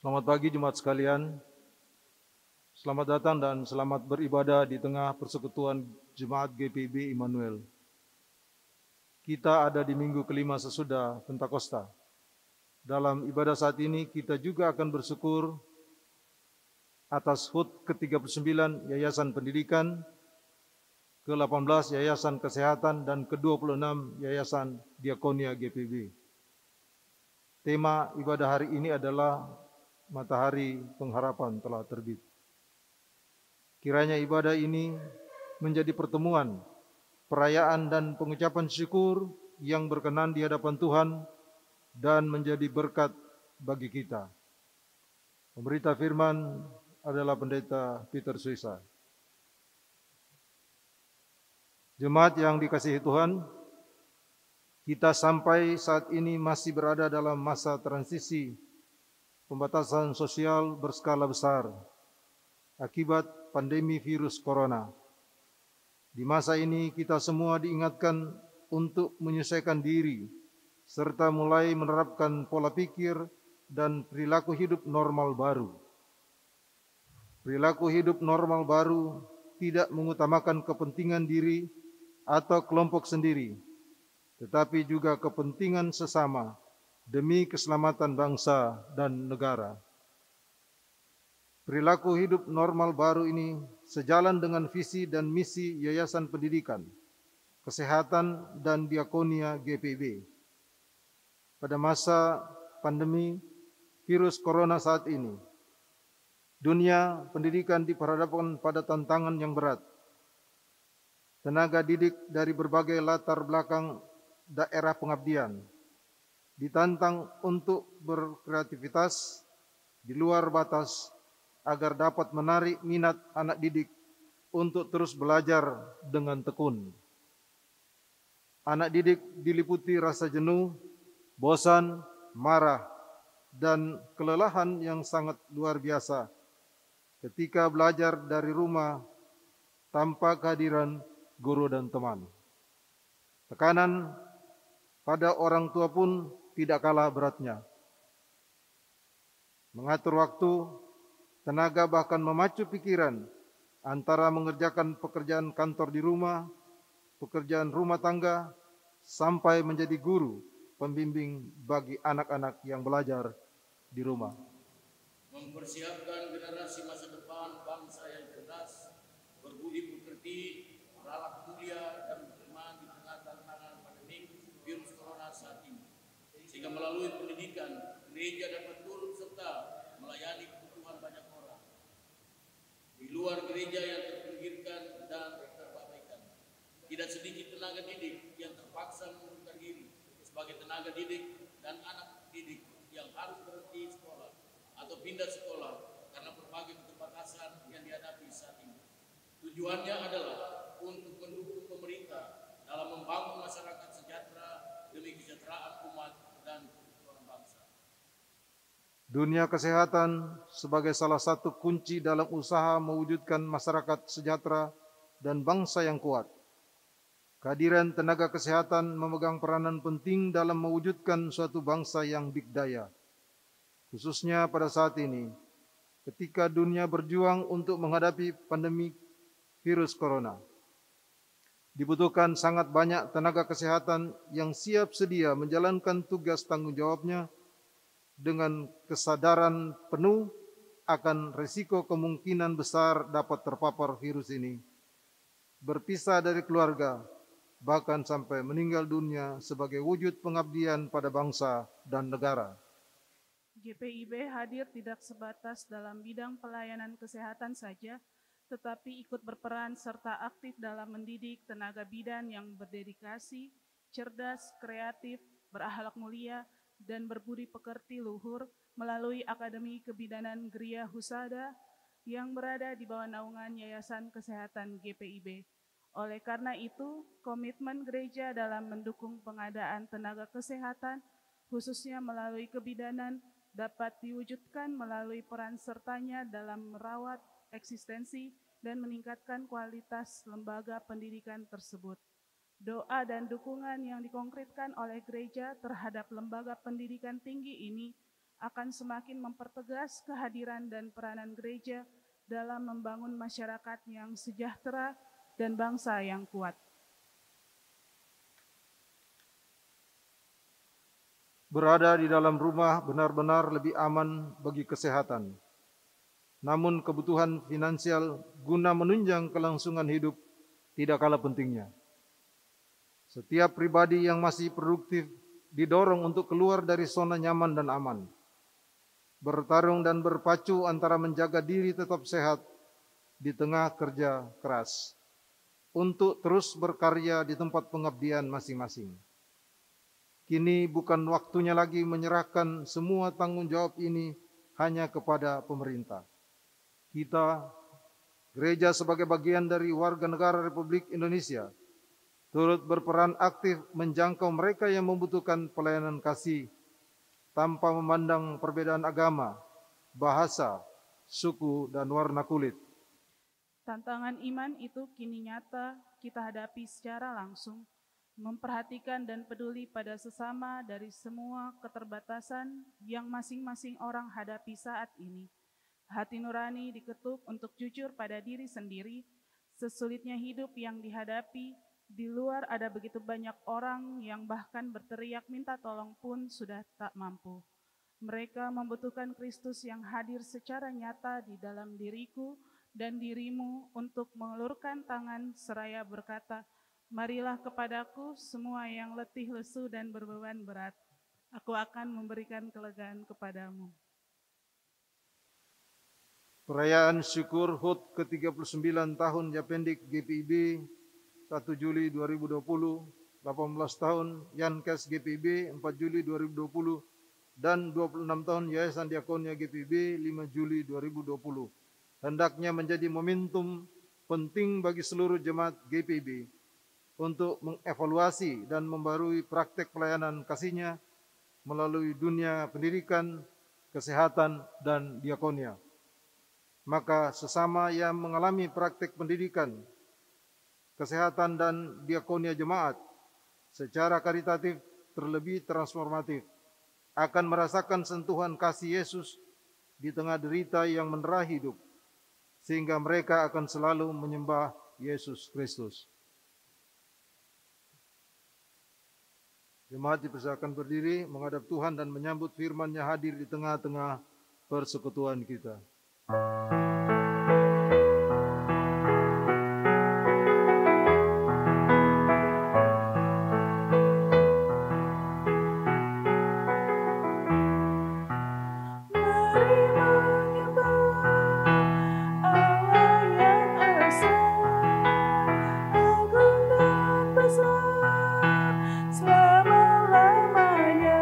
Selamat pagi jemaat sekalian. Selamat datang dan selamat beribadah di tengah persekutuan Jemaat GPIB Immanuel. Kita ada di minggu kelima sesudah Pentakosta. Dalam ibadah saat ini kita juga akan bersyukur atas HUT ke-39 Yayasan Pendidikan, ke-18 Yayasan Kesehatan, dan ke-26 Yayasan Diakonia GPIB. Tema ibadah hari ini adalah Matahari Pengharapan telah terbit. Kiranya ibadah ini menjadi pertemuan, perayaan dan pengucapan syukur yang berkenan di hadapan Tuhan dan menjadi berkat bagi kita. Pemberita firman adalah Pendeta Peter Suisa. Jemaat yang dikasihi Tuhan, kita sampai saat ini masih berada dalam masa transisi pembatasan sosial berskala besar akibat pandemi virus corona. Di masa ini kita semua diingatkan untuk menyesuaikan diri serta mulai menerapkan pola pikir dan perilaku hidup normal baru. Perilaku hidup normal baru tidak mengutamakan kepentingan diri atau kelompok sendiri, tetapi juga kepentingan sesama demi keselamatan bangsa dan negara. Perilaku hidup normal baru ini sejalan dengan visi dan misi Yayasan Pendidikan, Kesehatan, dan Diakonia GPIB. Pada masa pandemi virus corona saat ini, dunia pendidikan diperhadapkan pada tantangan yang berat. Tenaga didik dari berbagai latar belakang daerah pengabdian ditantang untuk berkreativitas di luar batas agar dapat menarik minat anak didik untuk terus belajar dengan tekun. Anak didik diliputi rasa jenuh, bosan, marah, dan kelelahan yang sangat luar biasa ketika belajar dari rumah tanpa kehadiran guru dan teman. Tekanan pada orang tua pun tidak kalah beratnya. Mengatur waktu, tenaga, bahkan memacu pikiran antara mengerjakan pekerjaan kantor di rumah, pekerjaan rumah tangga, sampai menjadi guru pembimbing bagi anak-anak yang belajar di rumah. Mempersiapkan generasi masa depan bangsa yang cerdas, berbudi pekerti, berakhlak mulia, dan beriman di tengah tantangan pandemi virus corona saat ini. Sehingga melalui pendidikan, gereja dapat turut serta melayani kebutuhan banyak orang di luar gereja yang terpinggirkan dan terbabaikan. Tidak sedikit tenaga didik yang terpaksa mengundurkan diri sebagai tenaga didik dan anak didik yang harus berhenti sekolah atau pindah sekolah karena berbagai keterbatasan yang dihadapi saat ini. Tujuannya adalah untuk mendukung pemerintah dalam membangun masyarakat sejahtera demi kesejahteraan umat dan kebutuhan bangsa. Dunia kesehatan sebagai salah satu kunci dalam usaha mewujudkan masyarakat sejahtera dan bangsa yang kuat. Kehadiran tenaga kesehatan memegang peranan penting dalam mewujudkan suatu bangsa yang berdaya. Khususnya pada saat ini, ketika dunia berjuang untuk menghadapi pandemi virus corona. Dibutuhkan sangat banyak tenaga kesehatan yang siap sedia menjalankan tugas tanggung jawabnya dengan kesadaran penuh akan risiko kemungkinan besar dapat terpapar virus ini, berpisah dari keluarga, bahkan sampai meninggal dunia sebagai wujud pengabdian pada bangsa dan negara. GPIB hadir tidak sebatas dalam bidang pelayanan kesehatan saja, tetapi ikut berperan serta aktif dalam mendidik tenaga bidan yang berdedikasi, cerdas, kreatif, berakhlak mulia, dan berbudi pekerti luhur melalui Akademi Kebidanan Gria Husada yang berada di bawah naungan Yayasan Kesehatan GPIB. Oleh karena itu, komitmen gereja dalam mendukung pengadaan tenaga kesehatan, khususnya melalui kebidanan, dapat diwujudkan melalui peran sertanya dalam merawat eksistensi dan meningkatkan kualitas lembaga pendidikan tersebut. Doa dan dukungan yang dikonkretkan oleh gereja terhadap lembaga pendidikan tinggi ini akan semakin mempertegas kehadiran dan peranan gereja dalam membangun masyarakat yang sejahtera dan bangsa yang kuat. Berada di dalam rumah benar-benar lebih aman bagi kesehatan. Namun kebutuhan finansial guna menunjang kelangsungan hidup tidak kalah pentingnya. Setiap pribadi yang masih produktif didorong untuk keluar dari zona nyaman dan aman, bertarung dan berpacu antara menjaga diri tetap sehat di tengah kerja keras, untuk terus berkarya di tempat pengabdian masing-masing. Kini bukan waktunya lagi menyerahkan semua tanggung jawab ini hanya kepada pemerintah. Kita, gereja sebagai bagian dari warga negara Republik Indonesia, turut berperan aktif menjangkau mereka yang membutuhkan pelayanan kasih tanpa memandang perbedaan agama, bahasa, suku, dan warna kulit. Tantangan iman itu kini nyata kita hadapi secara langsung, memperhatikan dan peduli pada sesama dari semua keterbatasan yang masing-masing orang hadapi saat ini. Hati nurani diketuk untuk jujur pada diri sendiri, sesulitnya hidup yang dihadapi, di luar ada begitu banyak orang yang bahkan berteriak minta tolong pun sudah tak mampu. Mereka membutuhkan Kristus yang hadir secara nyata di dalam diriku dan dirimu untuk mengulurkan tangan seraya berkata, "Marilah kepadaku semua yang letih lesu dan berbeban berat. Aku akan memberikan kelegaan kepadamu." Perayaan syukur HUT ke-39 tahun Japendik GPIB 1 Juli 2020, 18 tahun Yankes GPIB 4 Juli 2020, dan 26 tahun Yayasan Diakonia GPIB 5 Juli 2020. Hendaknya menjadi momentum penting bagi seluruh jemaat GPIB untuk mengevaluasi dan membarui praktek pelayanan kasihnya melalui dunia pendidikan, kesehatan, dan diakonia. Maka sesama yang mengalami praktek pendidikan, kesehatan, dan diakonia jemaat secara karitatif terlebih transformatif akan merasakan sentuhan kasih Yesus di tengah derita yang mendera hidup, sehingga mereka akan selalu menyembah Yesus Kristus. Jemaat dipersilakan berdiri menghadap Tuhan dan menyambut firman-Nya hadir di tengah-tengah persekutuan kita. Selama-lamanya,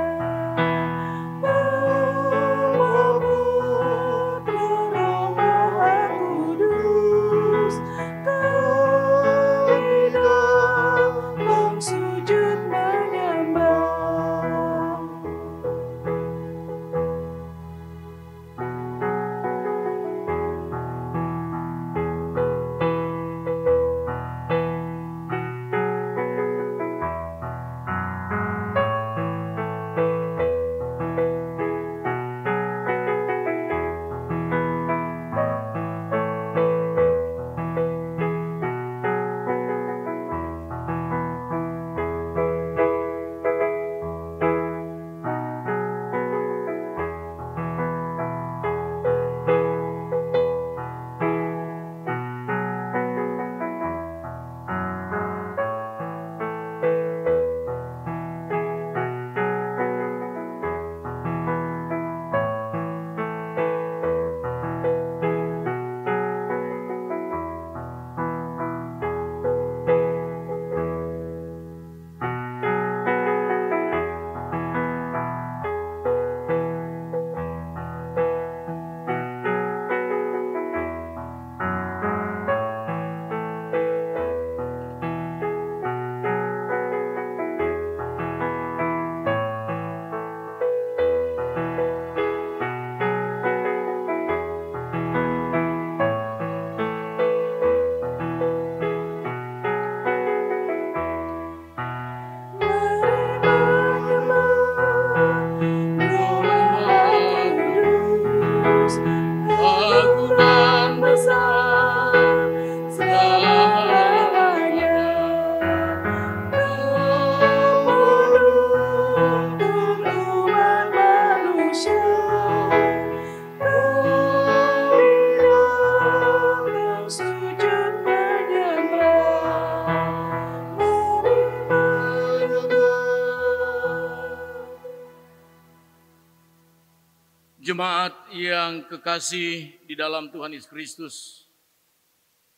Jemaat yang kekasih di dalam Tuhan Yesus Kristus,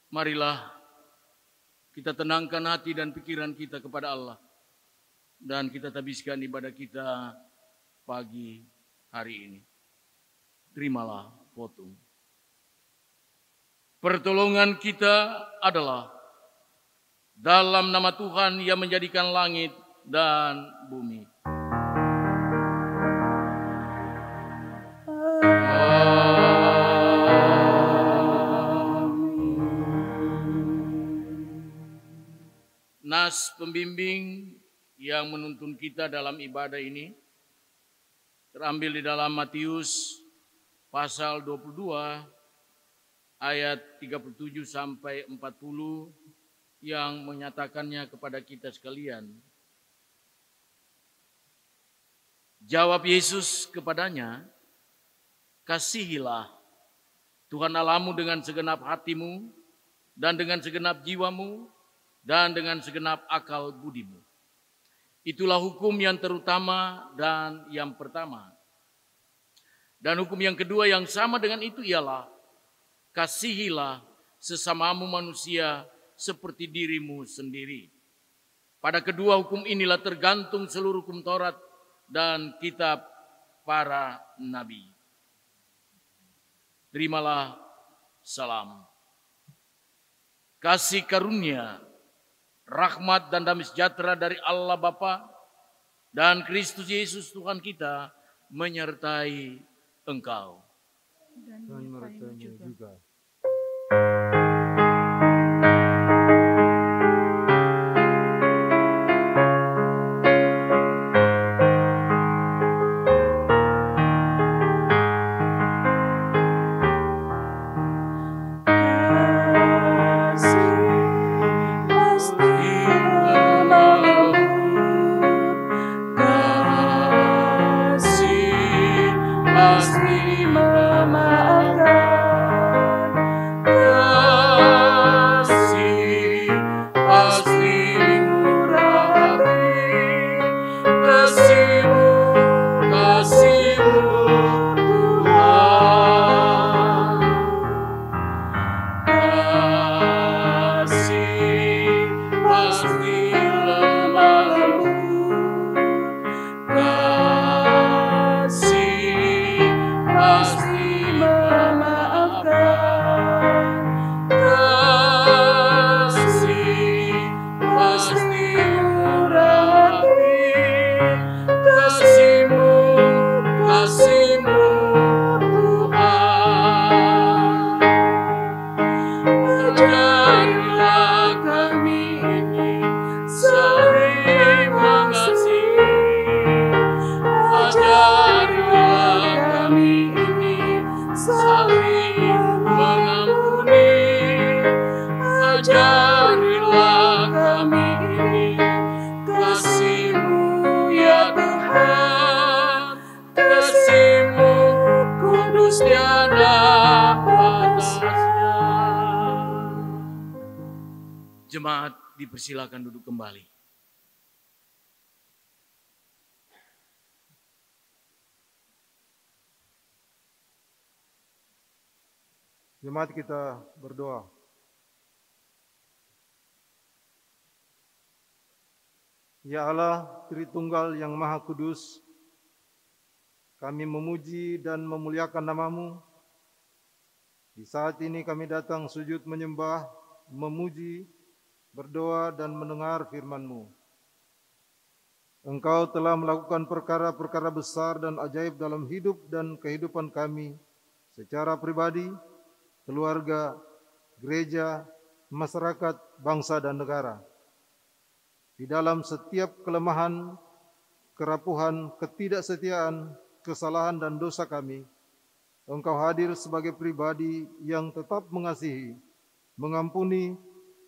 marilah kita tenangkan hati dan pikiran kita kepada Allah, dan kita habiskan ibadah kita pagi hari ini. Terimalah potung. Pertolongan kita adalah dalam nama Tuhan yang menjadikan langit dan bumi. Nas pembimbing yang menuntun kita dalam ibadah ini terambil di dalam Matius pasal 22 ayat 37 sampai 40 yang menyatakannya kepada kita sekalian. Jawab Yesus kepadanya, "Kasihilah Tuhan Allahmu dengan segenap hatimu dan dengan segenap jiwamu dan dengan segenap akal budimu. Itulah hukum yang terutama dan yang pertama. Dan hukum yang kedua yang sama dengan itu ialah, kasihilah sesamamu manusia seperti dirimu sendiri. Pada kedua hukum inilah tergantung seluruh hukum Taurat dan kitab para nabi." Terimalah salam. Kasih karunia, rahmat dan damai sejahtera dari Allah Bapa dan Kristus Yesus Tuhan kita menyertai engkau. Dan menyertai juga. Jemaat dipersilakan duduk kembali. Jemaat kita berdoa. Ya Allah, Tritunggal yang Maha Kudus, kami memuji dan memuliakan nama-Mu. Di saat ini kami datang sujud menyembah, memuji, berdoa dan mendengar firman-Mu. Engkau telah melakukan perkara-perkara besar dan ajaib dalam hidup dan kehidupan kami secara pribadi, keluarga, gereja, masyarakat, bangsa dan negara. Di dalam setiap kelemahan, kerapuhan, ketidaksetiaan, kesalahan dan dosa kami, Engkau hadir sebagai pribadi yang tetap mengasihi, mengampuni,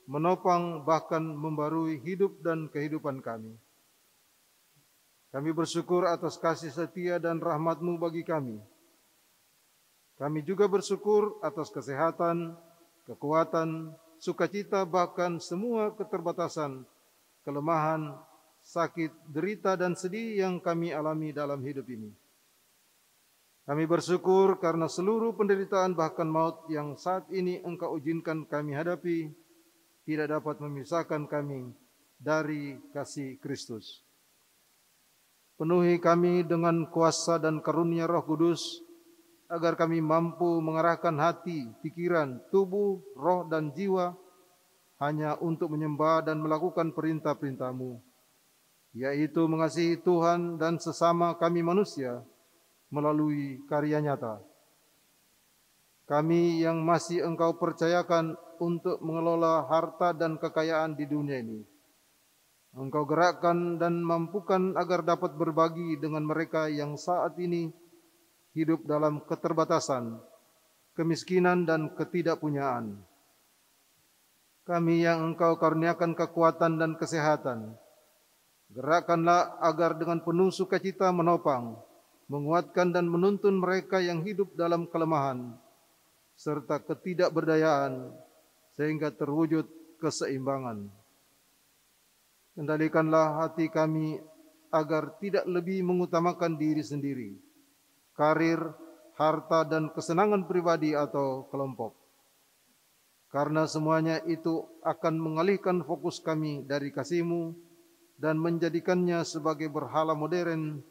menopang, bahkan membarui hidup dan kehidupan kami. Kami bersyukur atas kasih setia dan rahmat-Mu bagi kami. Kami juga bersyukur atas kesehatan, kekuatan, sukacita, bahkan semua keterbatasan, kelemahan, sakit, derita, dan sedih yang kami alami dalam hidup ini. Kami bersyukur karena seluruh penderitaan bahkan maut yang saat ini Engkau izinkan kami hadapi tidak dapat memisahkan kami dari kasih Kristus. Penuhi kami dengan kuasa dan karunia Roh Kudus, agar kami mampu mengarahkan hati, pikiran, tubuh, roh, dan jiwa hanya untuk menyembah dan melakukan perintah-perintah-Mu, yaitu mengasihi Tuhan dan sesama kami manusia melalui karya nyata. Kami yang masih Engkau percayakan untuk mengelola harta dan kekayaan di dunia ini, Engkau gerakkan dan mampukan agar dapat berbagi dengan mereka yang saat ini hidup dalam keterbatasan, kemiskinan, dan ketidakpunyaan. Kami yang Engkau karuniakan kekuatan dan kesehatan, gerakkanlah agar dengan penuh sukacita menopang, menguatkan dan menuntun mereka yang hidup dalam kelemahan serta ketidakberdayaan sehingga terwujud keseimbangan. Kendalikanlah hati kami agar tidak lebih mengutamakan diri sendiri, karir, harta, dan kesenangan pribadi atau kelompok. Karena semuanya itu akan mengalihkan fokus kami dari kasih-Mu dan menjadikannya sebagai berhala modern,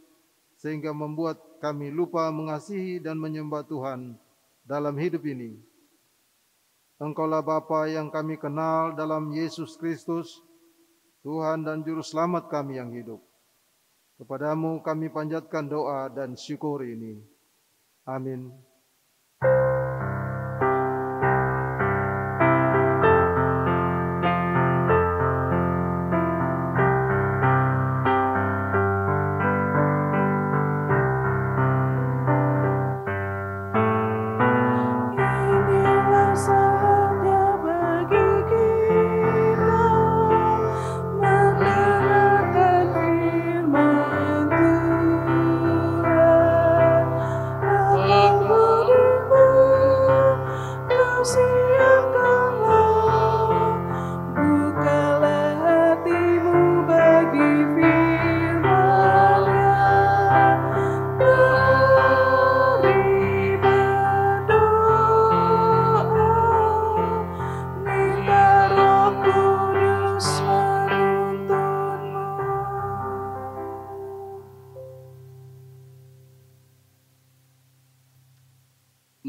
sehingga membuat kami lupa mengasihi dan menyembah Tuhan dalam hidup ini. Engkaulah Bapa yang kami kenal dalam Yesus Kristus, Tuhan dan Juru Selamat kami yang hidup. Kepadamu kami panjatkan doa dan syukur ini. Amin.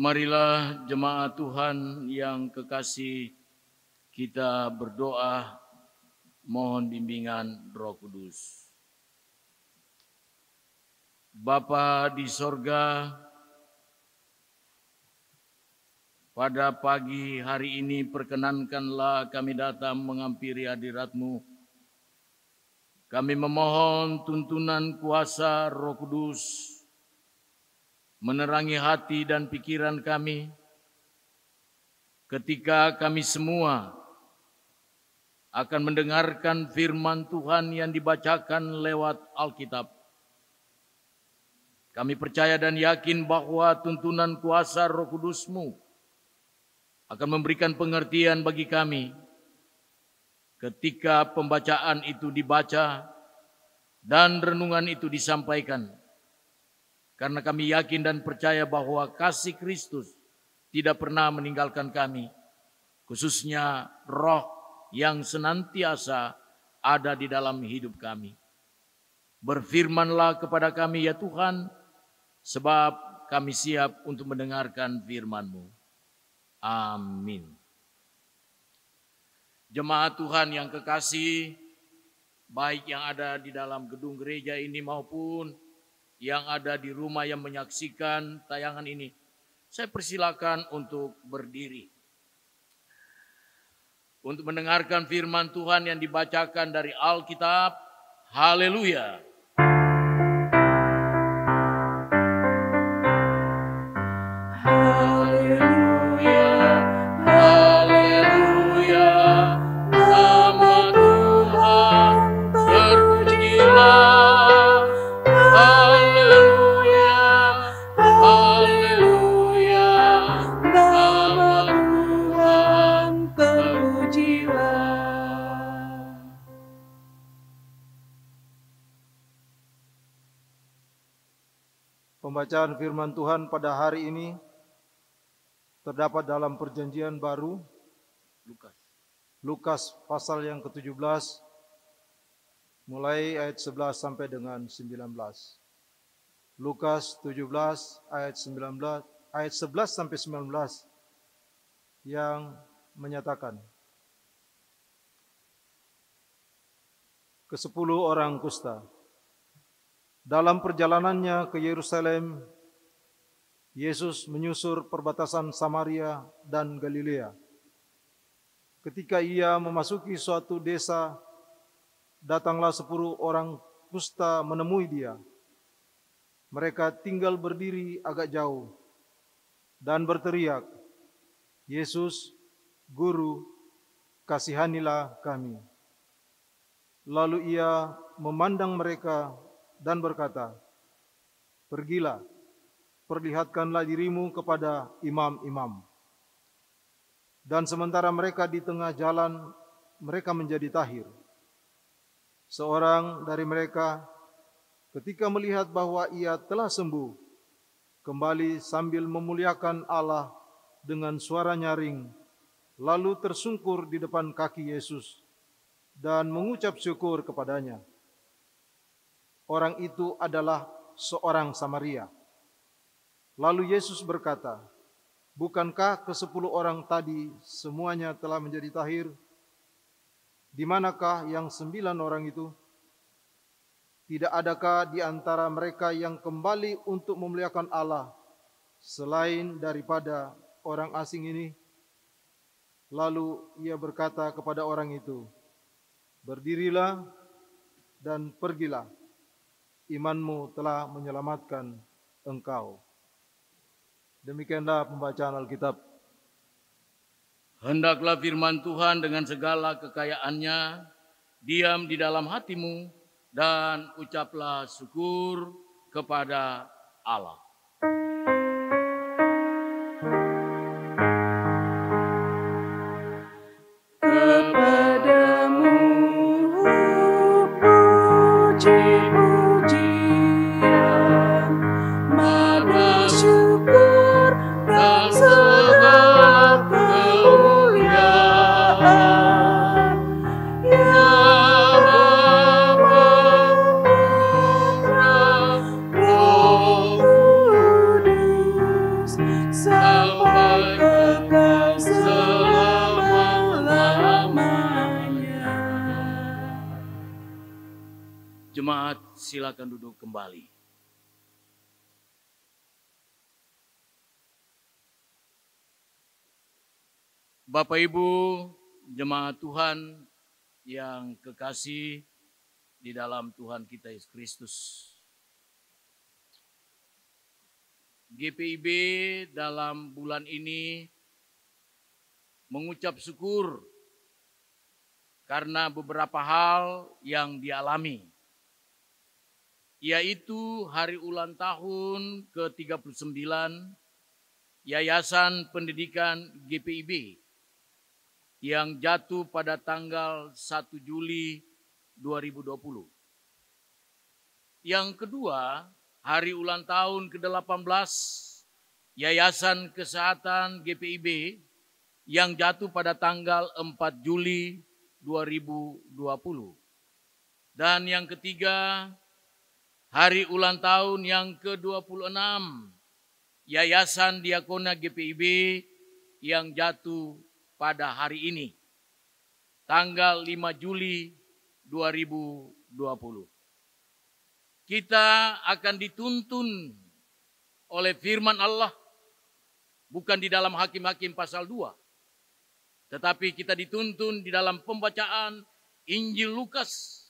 Marilah jemaat Tuhan yang kekasih, kita berdoa mohon bimbingan Roh Kudus. Bapa di sorga, pada pagi hari ini perkenankanlah kami datang menghampiri hadirat-Mu. Kami memohon tuntunan kuasa Roh Kudus menerangi hati dan pikiran kami ketika kami semua akan mendengarkan firman Tuhan yang dibacakan lewat Alkitab. Kami percaya dan yakin bahwa tuntunan kuasa Roh Kudus-Mu akan memberikan pengertian bagi kami ketika pembacaan itu dibaca dan renungan itu disampaikan. Karena kami yakin dan percaya bahwa kasih Kristus tidak pernah meninggalkan kami, khususnya Roh yang senantiasa ada di dalam hidup kami. Berfirmanlah kepada kami ya Tuhan, sebab kami siap untuk mendengarkan firman-Mu. Amin. Jemaat Tuhan yang kekasih, baik yang ada di dalam gedung gereja ini maupun yang ada di rumah yang menyaksikan tayangan ini, saya persilakan untuk berdiri untuk mendengarkan firman Tuhan yang dibacakan dari Alkitab. Haleluya. Pembacaan firman Tuhan pada hari ini terdapat dalam Perjanjian Baru, Lukas pasal yang ke-17, mulai ayat 11 sampai dengan 19. Lukas 17 ayat 11 sampai 19 yang menyatakan, ke-10 orang kusta. Dalam perjalanannya ke Yerusalem, Yesus menyusur perbatasan Samaria dan Galilea. Ketika ia memasuki suatu desa, datanglah 10 orang kusta menemui dia. Mereka tinggal berdiri agak jauh dan berteriak, "Yesus, Guru, kasihanilah kami." Lalu ia memandang mereka dan berkata, "Pergilah, perlihatkanlah dirimu kepada imam-imam." Dan sementara mereka di tengah jalan, mereka menjadi tahir. Seorang dari mereka, ketika melihat bahwa ia telah sembuh, kembali sambil memuliakan Allah dengan suara nyaring, lalu tersungkur di depan kaki Yesus dan mengucap syukur kepadanya. Orang itu adalah seorang Samaria. Lalu Yesus berkata, "Bukankah ke-10 orang tadi semuanya telah menjadi tahir? Di manakah yang 9 orang itu? Tidak adakah di antara mereka yang kembali untuk memuliakan Allah selain daripada orang asing ini?" Lalu ia berkata kepada orang itu, "Berdirilah dan pergilah. Imanmu telah menyelamatkan engkau." Demikianlah pembacaan Alkitab. Hendaklah firman Tuhan dengan segala kekayaannya diam di dalam hatimu dan ucaplah syukur kepada Allah. Kepadamu puji-pujian, mada syukur dan segala kemuliaan, ya Bapa, Putra, Roh Kudus, sampai kekal selama-lamanya. Jemaat, silakan duduk kembali. Bapak Ibu, jemaat Tuhan yang kekasih di dalam Tuhan kita Yesus Kristus. GPIB dalam bulan ini mengucap syukur karena beberapa hal yang dialami, yaitu hari ulang tahun ke-39 Yayasan Pendidikan GPIB yang jatuh pada tanggal 1 Juli 2020. Yang kedua, hari ulang tahun ke-18 Yayasan Kesehatan GPIB yang jatuh pada tanggal 4 Juli 2020. Dan yang ketiga, hari ulang tahun yang ke-26 Yayasan Diakonia GPIB yang jatuh pada hari ini, tanggal 5 Juli 2020. Kita akan dituntun oleh firman Allah, bukan di dalam Hakim-Hakim pasal 2, tetapi kita dituntun di dalam pembacaan Injil Lukas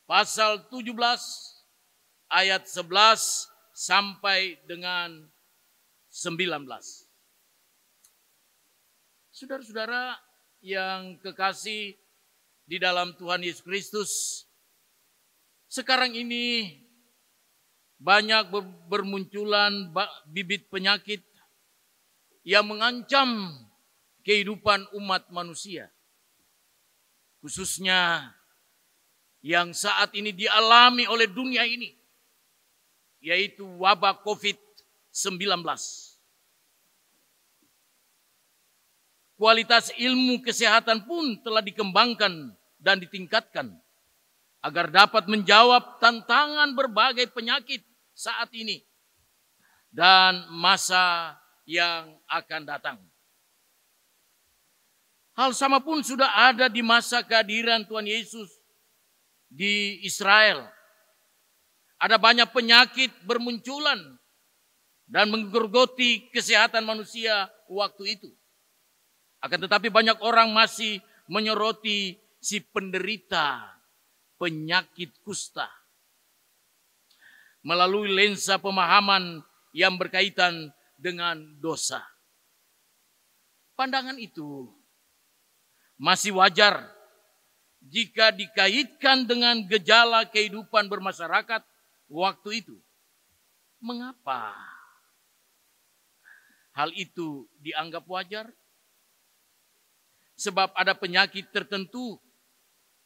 pasal 17 ayat 11 sampai dengan 19. Saudara-saudara yang kekasih di dalam Tuhan Yesus Kristus, sekarang ini banyak bermunculan bibit penyakit yang mengancam kehidupan umat manusia, khususnya yang saat ini dialami oleh dunia ini, yaitu wabah COVID-19. Kualitas ilmu kesehatan pun telah dikembangkan dan ditingkatkan agar dapat menjawab tantangan berbagai penyakit saat ini dan masa yang akan datang. Hal sama pun sudah ada di masa kehadiran Tuhan Yesus di Israel. Ada banyak penyakit bermunculan dan menggerogoti kesehatan manusia waktu itu. Akan tetapi banyak orang masih menyoroti si penderita penyakit kusta melalui lensa pemahaman yang berkaitan dengan dosa. Pandangan itu masih wajar jika dikaitkan dengan gejala kehidupan bermasyarakat waktu itu. Mengapa hal itu dianggap wajar? Sebab ada penyakit tertentu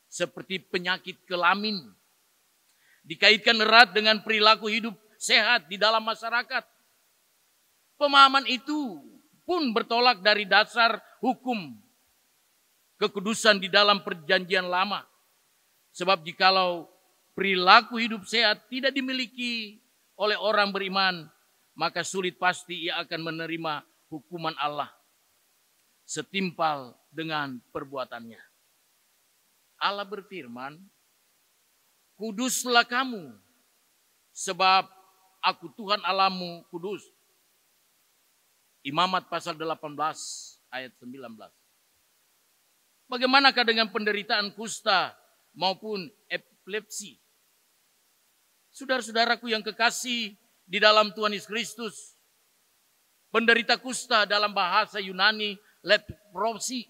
seperti penyakit kelamin dikaitkan erat dengan perilaku hidup sehat di dalam masyarakat. Pemahaman itu pun bertolak dari dasar hukum kekudusan di dalam perjanjian lama. Sebab jikalau perilaku hidup sehat tidak dimiliki oleh orang beriman, maka sulit pasti ia akan menerima hukuman Allah setimpal dengan perbuatannya. Allah berfirman, kuduslah kamu, sebab aku Tuhan Allahmu kudus. Imamat pasal 18 ayat 19. Bagaimanakah dengan penderitaan kusta maupun epilepsi? Saudara-saudaraku yang kekasih di dalam Tuhan Yesus Kristus, penderita kusta dalam bahasa Yunani leprosi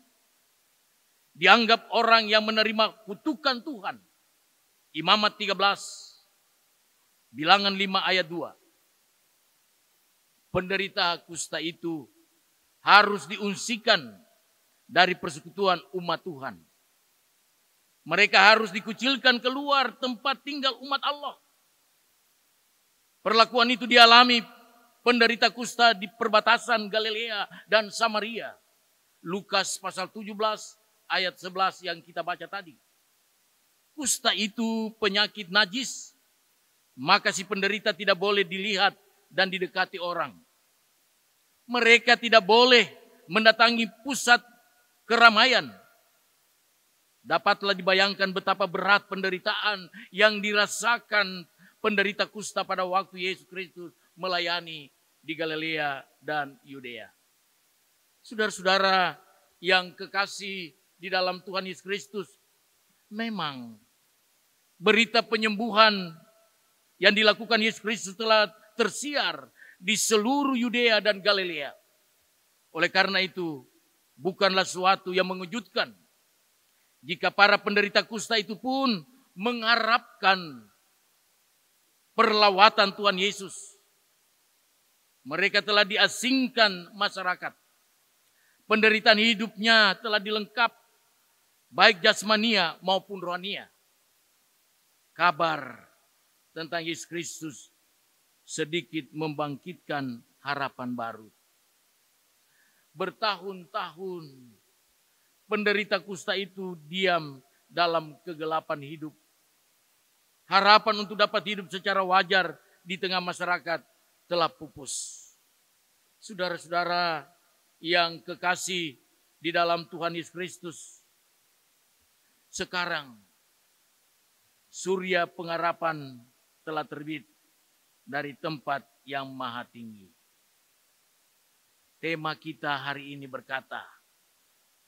dianggap orang yang menerima kutukan Tuhan. Imamat 13, Bilangan 5 ayat 2. Penderita kusta itu harus diungsikan dari persekutuan umat Tuhan. Mereka harus dikucilkan keluar tempat tinggal umat Allah. Perlakuan itu dialami penderita kusta di perbatasan Galilea dan Samaria. Lukas pasal 17 ayat 11 yang kita baca tadi. Kusta itu penyakit najis, maka si penderita tidak boleh dilihat dan didekati orang. Mereka tidak boleh mendatangi pusat keramaian. Dapatlah dibayangkan betapa berat penderitaan yang dirasakan penderita kusta pada waktu Yesus Kristus melayani di Galilea dan Yudea. Saudara-saudara yang kekasih di dalam Tuhan Yesus Kristus, memang berita penyembuhan yang dilakukan Yesus Kristus telah tersiar di seluruh Yudea dan Galilea. Oleh karena itu, bukanlah suatu yang mengejutkan jika para penderita kusta itu pun mengharapkan perlawatan Tuhan Yesus. Mereka telah diasingkan masyarakat. Penderitaan hidupnya telah dilengkap, baik jasmania maupun rohania. Kabar tentang Yesus Kristus sedikit membangkitkan harapan baru. Bertahun-tahun penderita kusta itu diam dalam kegelapan hidup. Harapan untuk dapat hidup secara wajar di tengah masyarakat telah pupus. Saudara-saudara yang kekasih di dalam Tuhan Yesus Kristus, sekarang surya pengharapan telah terbit dari tempat yang maha tinggi. Tema kita hari ini berkata,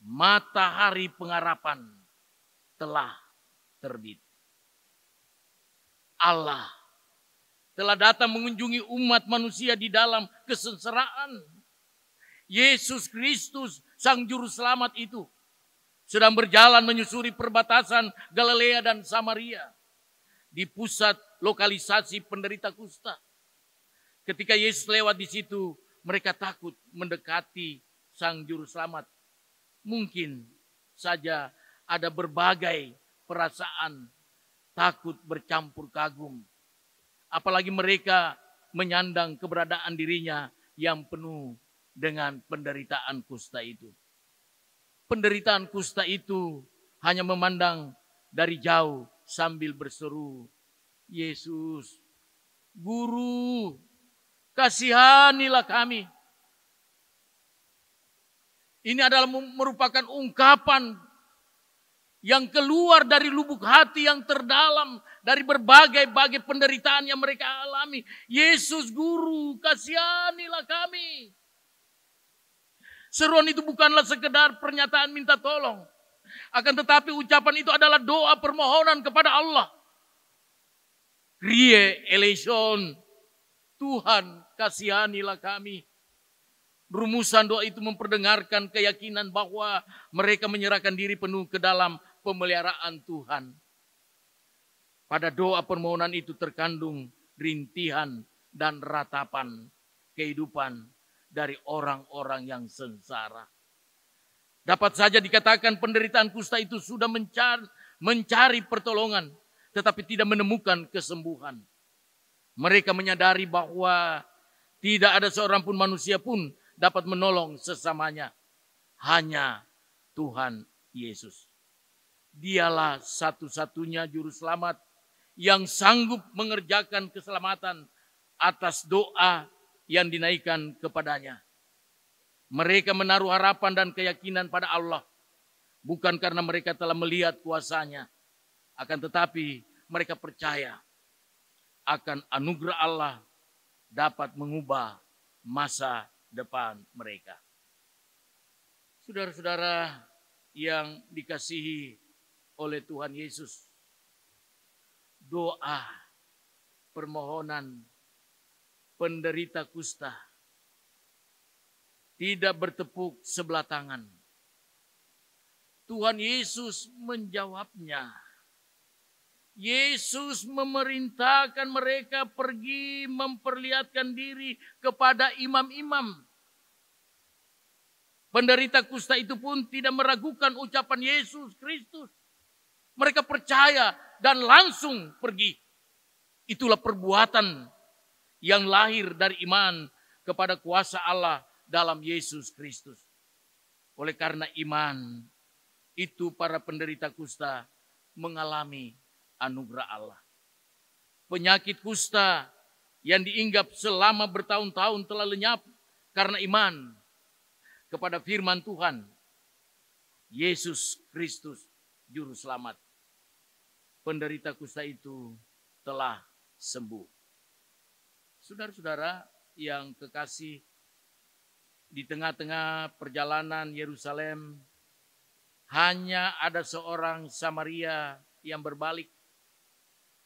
matahari pengharapan telah terbit. Allah telah datang mengunjungi umat manusia di dalam kesengsaraan. Yesus Kristus, Sang Juru Selamat itu, sedang berjalan menyusuri perbatasan Galilea dan Samaria di pusat lokalisasi penderita kusta. Ketika Yesus lewat di situ, mereka takut mendekati Sang Juru Selamat. Mungkin saja ada berbagai perasaan, takut bercampur kagum. apalagi mereka menyandang keberadaan dirinya yang penuh dengan penderitaan kusta itu. Penderitaan kusta itu hanya memandang dari jauh sambil berseru, Yesus, Guru, kasihanilah kami. Ini adalah merupakan ungkapan yang keluar dari lubuk hati yang terdalam dari berbagai-bagai penderitaan yang mereka alami. Yesus Guru, kasihanilah kami. Seruan itu bukanlah sekedar pernyataan minta tolong. Akan tetapi ucapan itu adalah doa permohonan kepada Allah. Kyrie eleison, Tuhan kasihanilah kami. Rumusan doa itu memperdengarkan keyakinan bahwa mereka menyerahkan diri penuh ke dalam pemeliharaan Tuhan. Pada doa permohonan itu terkandung rintihan dan ratapan kehidupan dari orang-orang yang sengsara. Dapat saja dikatakan penderitaan kusta itu sudah mencari pertolongan, tetapi tidak menemukan kesembuhan. Mereka menyadari bahwa tidak ada seorang pun manusia pun dapat menolong sesamanya. Hanya Tuhan Yesus. Dialah satu-satunya juru selamat yang sanggup mengerjakan keselamatan atas doa yang dinaikkan kepadanya. Mereka menaruh harapan dan keyakinan pada Allah. Bukan karena mereka telah melihat kuasanya. Akan tetapi mereka percaya akan anugerah Allah dapat mengubah masa depan mereka. Saudara-saudara yang dikasihi oleh Tuhan Yesus, doa permohonan penderita kusta tidak bertepuk sebelah tangan. Tuhan Yesus menjawabnya. Yesus memerintahkan mereka pergi memperlihatkan diri kepada imam-imam. Penderita kusta itu pun tidak meragukan ucapan Yesus Kristus. Mereka percaya dan langsung pergi. Itulah perbuatan yang lahir dari iman kepada kuasa Allah dalam Yesus Kristus. Oleh karena iman, itu para penderita kusta mengalami anugerah Allah. Penyakit kusta yang diinggap selama bertahun-tahun telah lenyap karena iman kepada firman Tuhan, Yesus Kristus Juru Selamat. Penderita kusta itu telah sembuh. Saudara-saudara yang kekasih, di tengah-tengah perjalanan Yerusalem, hanya ada seorang Samaria yang berbalik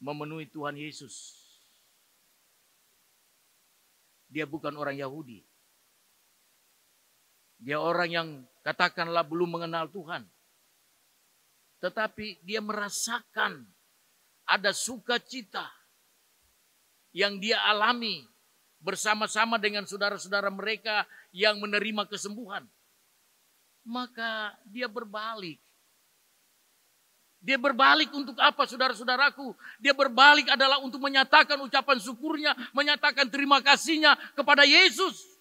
memenuhi Tuhan Yesus. Dia bukan orang Yahudi. Dia orang yang katakanlah belum mengenal Tuhan. Tetapi dia merasakan ada sukacita yang dia alami bersama-sama dengan saudara-saudara mereka yang menerima kesembuhan. Maka dia berbalik. Dia berbalik untuk apa, saudara-saudaraku? Dia berbalik adalah untuk menyatakan ucapan syukurnya, menyatakan terima kasihnya kepada Yesus.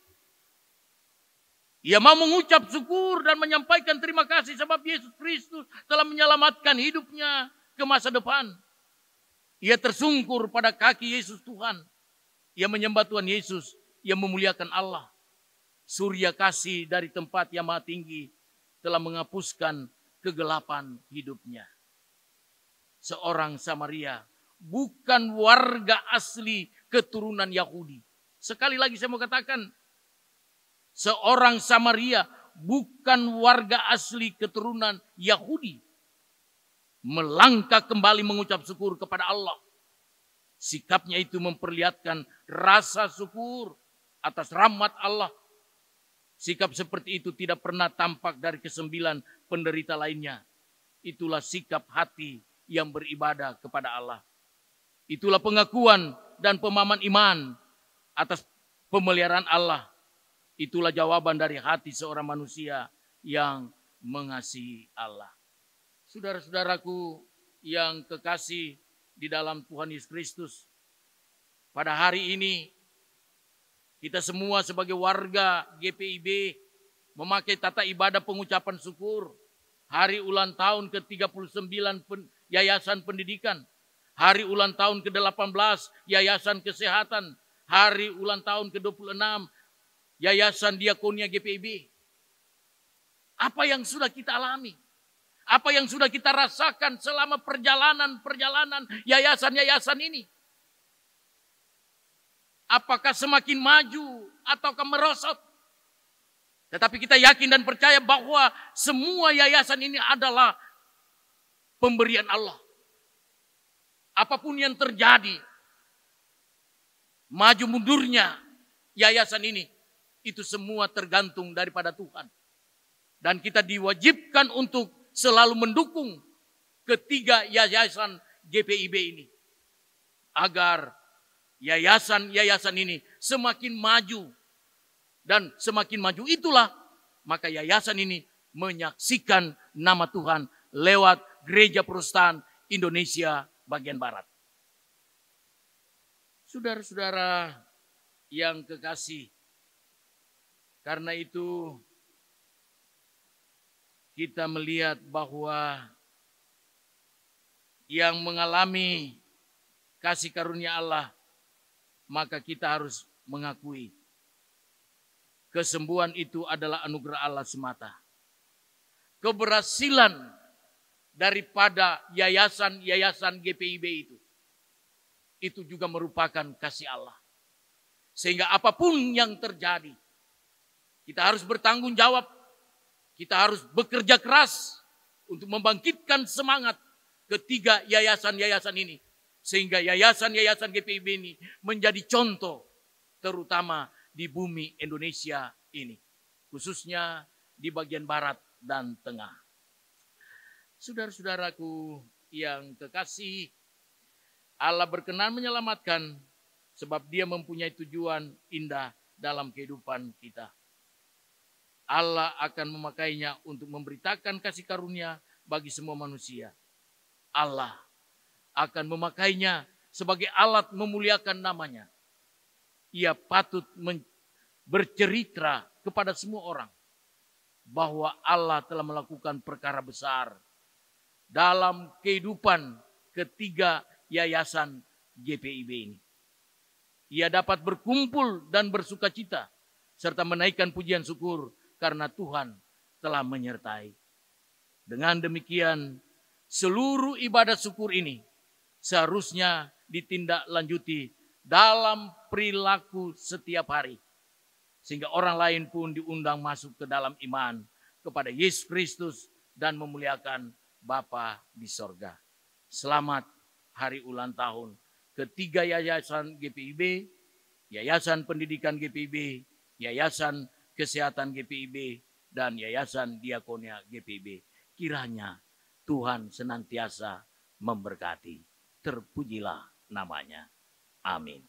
Ia mau mengucap syukur dan menyampaikan terima kasih sebab Yesus Kristus telah menyelamatkan hidupnya ke masa depan. Ia tersungkur pada kaki Yesus Tuhan. Ia menyembah Tuhan Yesus. Ia memuliakan Allah. Surya kasih dari tempat yang maha tinggi telah menghapuskan kegelapan hidupnya. Seorang Samaria, bukan warga asli keturunan Yahudi. Sekali lagi saya mau katakan, seorang Samaria bukan warga asli keturunan Yahudi. Melangkah kembali mengucap syukur kepada Allah. Sikapnya itu memperlihatkan rasa syukur atas rahmat Allah. Sikap seperti itu tidak pernah tampak dari kesembilan penderita lainnya. Itulah sikap hati yang beribadah kepada Allah. Itulah pengakuan dan pemahaman iman atas pemeliharaan Allah. Itulah jawaban dari hati seorang manusia yang mengasihi Allah. Saudara-saudaraku yang kekasih di dalam Tuhan Yesus Kristus, pada hari ini kita semua sebagai warga GPIB memakai tata ibadah pengucapan syukur hari ulang tahun ke-39 Yayasan Pendidikan, hari ulang tahun ke-18 Yayasan Kesehatan, hari ulang tahun ke-26 Yayasan Diakonia GPIB. Apa yang sudah kita alami? Apa yang sudah kita rasakan selama perjalanan yayasan-yayasan ini? Apakah semakin maju ataukah merosot? Tetapi kita yakin dan percaya bahwa semua yayasan ini adalah pemberian Allah. Apapun yang terjadi, maju mundurnya yayasan ini, itu semua tergantung daripada Tuhan. Dan kita diwajibkan untuk selalu mendukung ketiga yayasan GPIB ini. Agar yayasan-yayasan ini semakin maju. Dan semakin maju itulah, maka yayasan ini menyaksikan nama Tuhan lewat Gereja Protestan Indonesia bagian Barat. Saudara-saudara yang kekasih, karena itu kita melihat bahwa yang mengalami kasih karunia Allah, maka kita harus mengakui kesembuhan itu adalah anugerah Allah semata. Keberhasilan daripada yayasan-yayasan GPIB itu juga merupakan kasih Allah. Sehingga apapun yang terjadi, kita harus bertanggung jawab. Kita harus bekerja keras untuk membangkitkan semangat ketiga yayasan-yayasan ini. Sehingga yayasan-yayasan GPIB ini menjadi contoh terutama di bumi Indonesia ini. Khususnya di bagian barat dan tengah. Saudara-saudaraku yang kekasih, Allah berkenan menyelamatkan sebab Dia mempunyai tujuan indah dalam kehidupan kita. Allah akan memakainya untuk memberitakan kasih karunia bagi semua manusia. Allah akan memakainya sebagai alat memuliakan namanya. Ia patut bercerita kepada semua orang bahwa Allah telah melakukan perkara besar dalam kehidupan ketiga yayasan GPIB ini. Ia dapat berkumpul dan bersukacita serta menaikkan pujian syukur karena Tuhan telah menyertai. Dengan demikian, seluruh ibadah syukur ini seharusnya ditindaklanjuti dalam perilaku setiap hari. Sehingga orang lain pun diundang masuk ke dalam iman kepada Yesus Kristus dan memuliakan Bapa di sorga. Selamat hari ulang tahun ketiga yayasan GPIB, Yayasan Pendidikan GPIB, Yayasan Kesehatan GPIB, dan Yayasan Diakonia GPIB. Kiranya Tuhan senantiasa memberkati. Terpujilah namanya. Amin.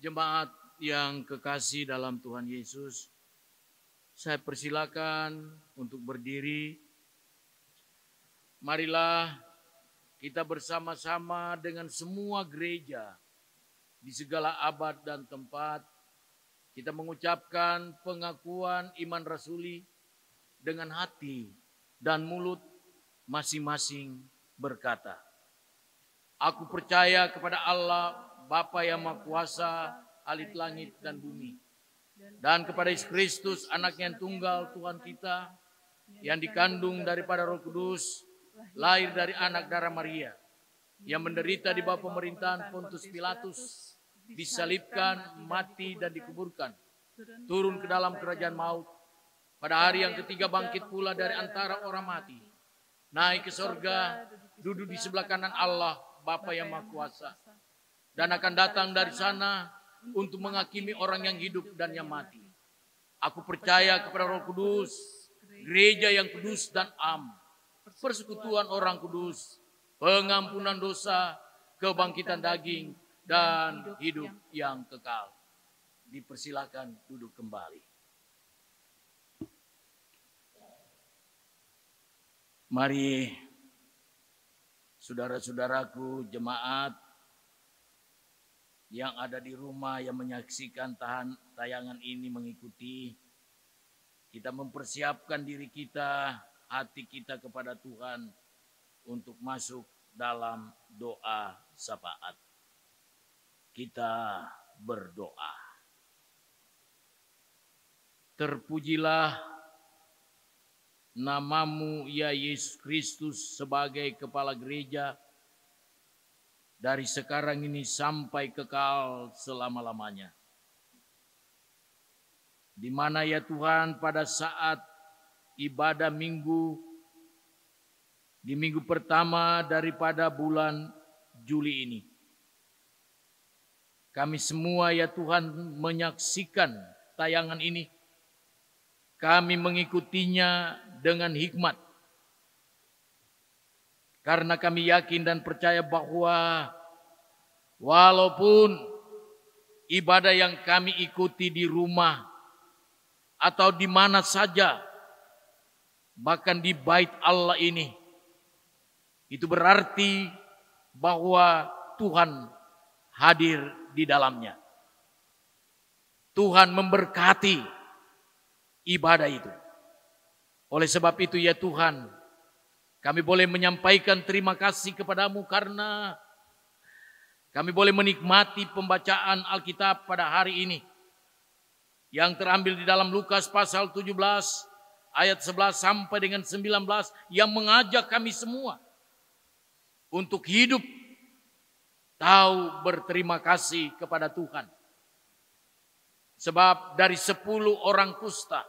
Jemaat yang kekasih dalam Tuhan Yesus, saya persilakan untuk berdiri. Marilah kita bersama-sama dengan semua gereja di segala abad dan tempat, kita mengucapkan pengakuan iman rasuli dengan hati dan mulut masing-masing berkata, "Aku percaya kepada Allah, Bapa yang Maha Kuasa, Alit langit dan bumi, dan kepada Yesus Kristus, Anaknya yang tunggal Tuhan kita, yang dikandung daripada Roh Kudus, lahir dari anak darah Maria, yang menderita di bawah pemerintahan Pontius Pilatus, disalibkan, mati dan dikuburkan, turun ke dalam kerajaan maut, pada hari yang ketiga bangkit pula dari antara orang mati, naik ke sorga, duduk di sebelah kanan Allah, Bapa yang Maha Kuasa, dan akan datang dari sana untuk menghakimi orang yang hidup dan yang mati. Aku percaya kepada Roh Kudus, gereja yang kudus dan am, persekutuan orang kudus, pengampunan dosa, kebangkitan daging, dan hidup yang kekal." Dipersilakan duduk kembali. Mari saudara-saudaraku jemaat yang ada di rumah yang menyaksikan tayangan ini mengikuti, kita mempersiapkan diri kita, hati kita kepada Tuhan untuk masuk dalam doa syafaat. Kita berdoa. Terpujilah namamu ya Yesus Kristus sebagai kepala gereja, dari sekarang ini sampai kekal selama-lamanya. Di mana ya Tuhan pada saat ibadah minggu, di minggu pertama daripada bulan Juli ini, kami semua ya Tuhan menyaksikan tayangan ini. Kami mengikutinya dengan hikmat. Karena kami yakin dan percaya bahwa walaupun ibadah yang kami ikuti di rumah atau di mana saja, bahkan di bait Allah ini, itu berarti bahwa Tuhan hadir di dalamnya. Tuhan memberkati ibadah itu. Oleh sebab itu ya Tuhan, kami boleh menyampaikan terima kasih kepadamu karena kami boleh menikmati pembacaan Alkitab pada hari ini yang terambil di dalam Lukas pasal 17 ayat 11 sampai dengan 19 yang mengajak kami semua untuk hidup tahu berterima kasih kepada Tuhan. Sebab dari 10 orang kusta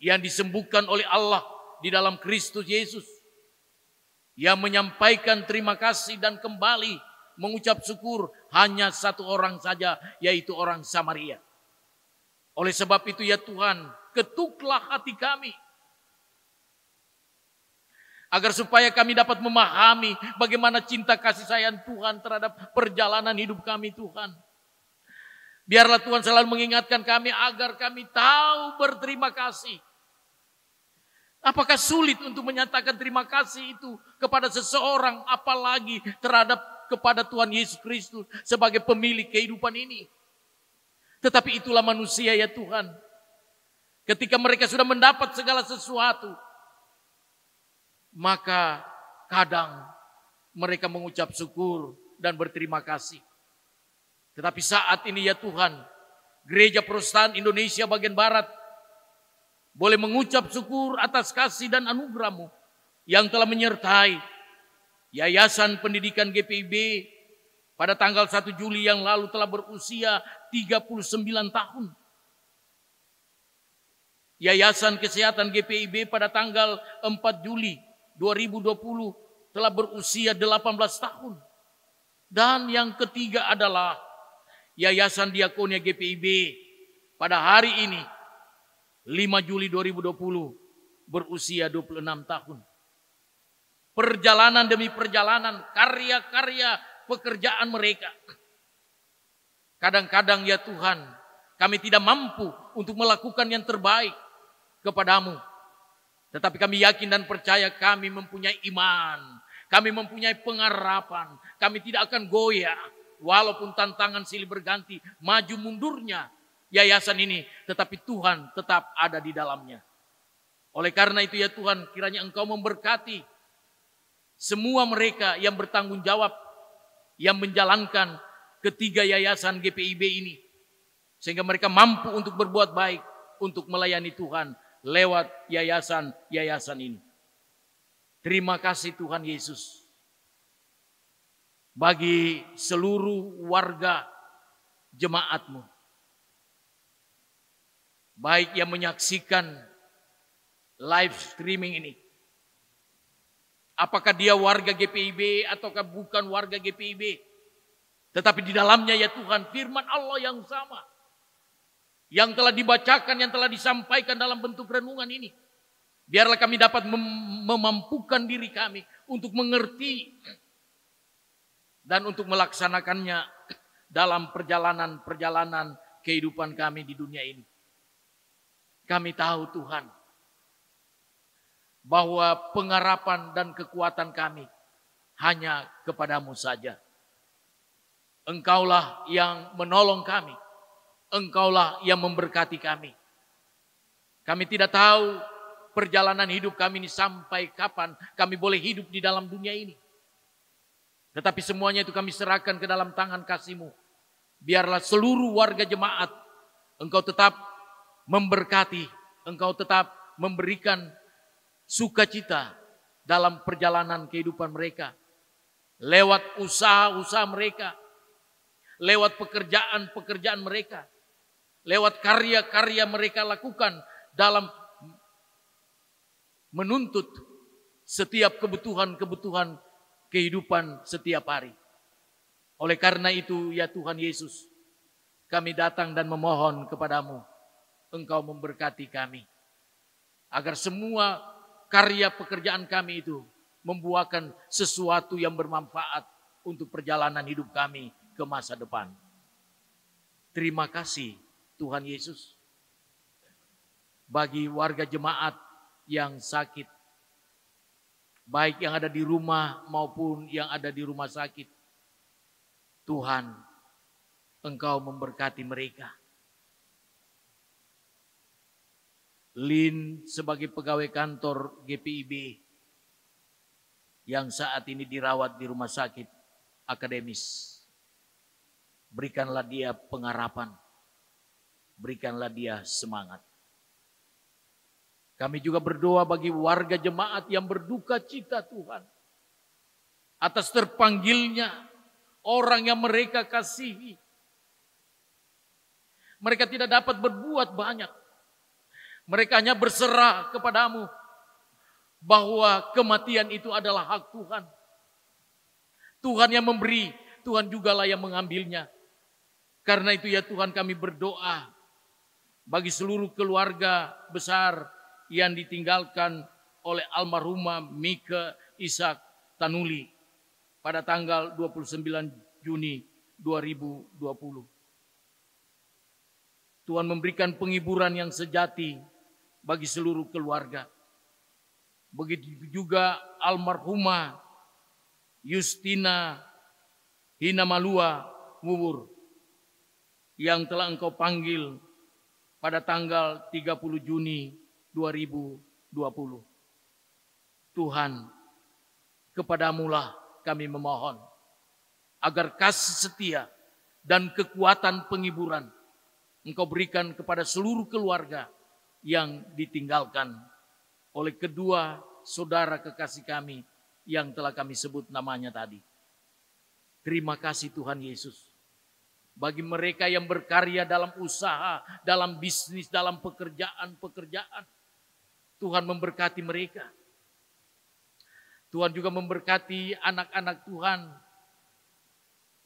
yang disembuhkan oleh Allah di dalam Kristus Yesus, yang menyampaikan terima kasih dan kembali mengucap syukur hanya 1 orang saja, yaitu orang Samaria. Oleh sebab itu ya Tuhan, ketuklah hati kami, agar supaya kami dapat memahami bagaimana cinta kasih sayang Tuhan terhadap perjalanan hidup kami Tuhan. Biarlah Tuhan selalu mengingatkan kami agar kami tahu berterima kasih. Apakah sulit untuk menyatakan terima kasih itu kepada seseorang, apalagi kepada Tuhan Yesus Kristus sebagai pemilik kehidupan ini. Tetapi itulah manusia ya Tuhan. Ketika mereka sudah mendapat segala sesuatu, maka kadang mereka mengucap syukur dan berterima kasih. Tetapi saat ini ya Tuhan, Gereja Protestan Indonesia bagian Barat boleh mengucap syukur atas kasih dan anugerah-Mu yang telah menyertai Yayasan Pendidikan GPIB pada tanggal 1 Juli yang lalu telah berusia 39 tahun. Yayasan Kesehatan GPIB pada tanggal 4 Juli 2020 telah berusia 18 tahun. Dan yang ketiga adalah Yayasan Diakonia GPIB pada hari ini 5 Juli 2020 berusia 26 tahun. Perjalanan demi perjalanan, karya-karya pekerjaan mereka. Kadang-kadang ya Tuhan, kami tidak mampu untuk melakukan yang terbaik kepadamu. Tetapi kami yakin dan percaya kami mempunyai iman. Kami mempunyai pengharapan. Kami tidak akan goyah. Walaupun tantangan silih berganti, maju mundurnya yayasan ini. Tetapi Tuhan tetap ada di dalamnya. Oleh karena itu ya Tuhan, kiranya Engkau memberkati semua mereka yang bertanggung jawab, yang menjalankan ketiga yayasan GPIB ini. Sehingga mereka mampu untuk berbuat baik, untuk melayani Tuhan lewat yayasan-yayasan ini. Terima kasih Tuhan Yesus. Bagi seluruh warga jemaat-Mu. Baik yang menyaksikan live streaming ini. Apakah dia warga GPIB ataukah bukan warga GPIB. Tetapi di dalamnya ya Tuhan firman Allah yang sama. Yang telah dibacakan, yang telah disampaikan dalam bentuk renungan ini. Biarlah kami dapat memampukan diri kami untuk mengerti dan untuk melaksanakannya dalam perjalanan-perjalanan kehidupan kami di dunia ini. Kami tahu Tuhan bahwa pengharapan dan kekuatan kami hanya kepadamu saja. Engkaulah yang menolong kami. Engkaulah yang memberkati kami. Kami tidak tahu perjalanan hidup kami ini sampai kapan kami boleh hidup di dalam dunia ini. Tetapi semuanya itu kami serahkan ke dalam tangan kasih-Mu. Biarlah seluruh warga jemaat Engkau tetap memberkati. Engkau tetap memberikan sukacita dalam perjalanan kehidupan mereka. Lewat usaha-usaha mereka. Lewat pekerjaan-pekerjaan mereka. Lewat karya-karya mereka lakukan dalam menuntut setiap kebutuhan-kebutuhan kehidupan setiap hari. Oleh karena itu ya Tuhan Yesus, kami datang dan memohon kepadamu, Engkau memberkati kami. Agar semua karya pekerjaan kami itu membuahkan sesuatu yang bermanfaat untuk perjalanan hidup kami ke masa depan. Terima kasih Tuhan Yesus. Bagi warga jemaat yang sakit, baik yang ada di rumah maupun yang ada di rumah sakit, Tuhan, Engkau memberkati mereka. Lin sebagai pegawai kantor GPIB yang saat ini dirawat di rumah sakit akademis, berikanlah dia pengharapan, berikanlah dia semangat. Kami juga berdoa bagi warga jemaat yang berduka cita Tuhan. Atas terpanggilnya orang yang mereka kasihi. Mereka tidak dapat berbuat banyak. Mereka hanya berserah kepadamu. Bahwa kematian itu adalah hak Tuhan. Tuhan yang memberi, Tuhan jugalah yang mengambilnya. Karena itu ya Tuhan kami berdoa. Bagi seluruh keluarga besar yang ditinggalkan oleh almarhumah Mika Ishak Tanuli pada tanggal 29 Juni 2020. Tuhan memberikan penghiburan yang sejati bagi seluruh keluarga. Begitu juga almarhumah Justina Hinamalua Wuwur yang telah Engkau panggil pada tanggal 30 Juni 2020. Tuhan, kepadamulah kami memohon agar kasih setia dan kekuatan penghiburan Engkau berikan kepada seluruh keluarga yang ditinggalkan oleh kedua saudara kekasih kami yang telah kami sebut namanya tadi. Terima kasih Tuhan Yesus. Bagi mereka yang berkarya dalam usaha, dalam bisnis, dalam pekerjaan-pekerjaan, Tuhan memberkati mereka. Tuhan juga memberkati anak-anak Tuhan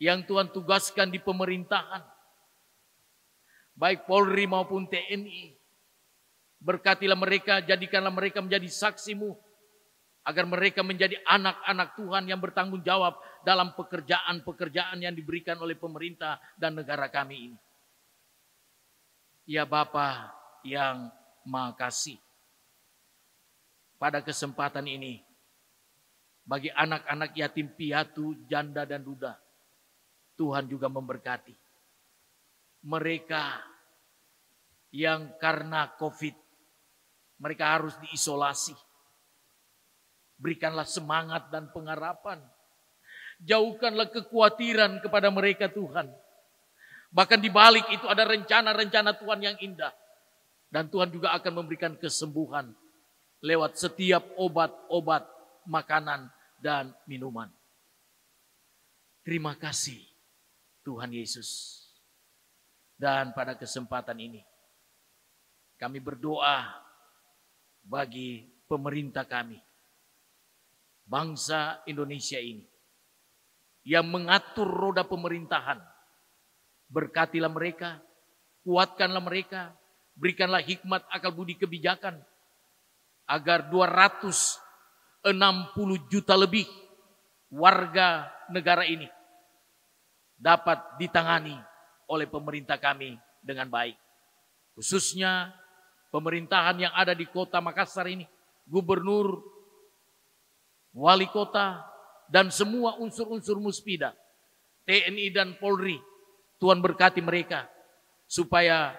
yang Tuhan tugaskan di pemerintahan. Baik Polri maupun TNI. Berkatilah mereka, jadikanlah mereka menjadi saksi-Mu. agar mereka menjadi anak-anak Tuhan yang bertanggung jawab dalam pekerjaan-pekerjaan yang diberikan oleh pemerintah dan negara kami ini. Ya Bapa yang Maha Kasih, pada kesempatan ini, bagi anak-anak yatim piatu, janda dan duda, Tuhan juga memberkati. Mereka yang karena COVID, mereka harus diisolasi. Berikanlah semangat dan pengharapan. Jauhkanlah kekhawatiran kepada mereka Tuhan. Bahkan di balik itu ada rencana-rencana Tuhan yang indah. Dan Tuhan juga akan memberikan kesembuhan lewat setiap obat-obat, makanan, dan minuman. Terima kasih Tuhan Yesus. Dan pada kesempatan ini kami berdoa bagi pemerintah kami, bangsa Indonesia ini, yang mengatur roda pemerintahan. Berkatilah mereka, kuatkanlah mereka, berikanlah hikmat akal budi kebijakan, agar 260 juta lebih warga negara ini dapat ditangani oleh pemerintah kami dengan baik. Khususnya pemerintahan yang ada di kota Makassar ini, gubernur, wali kota, dan semua unsur-unsur muspida, TNI dan Polri. Tuhan berkati mereka supaya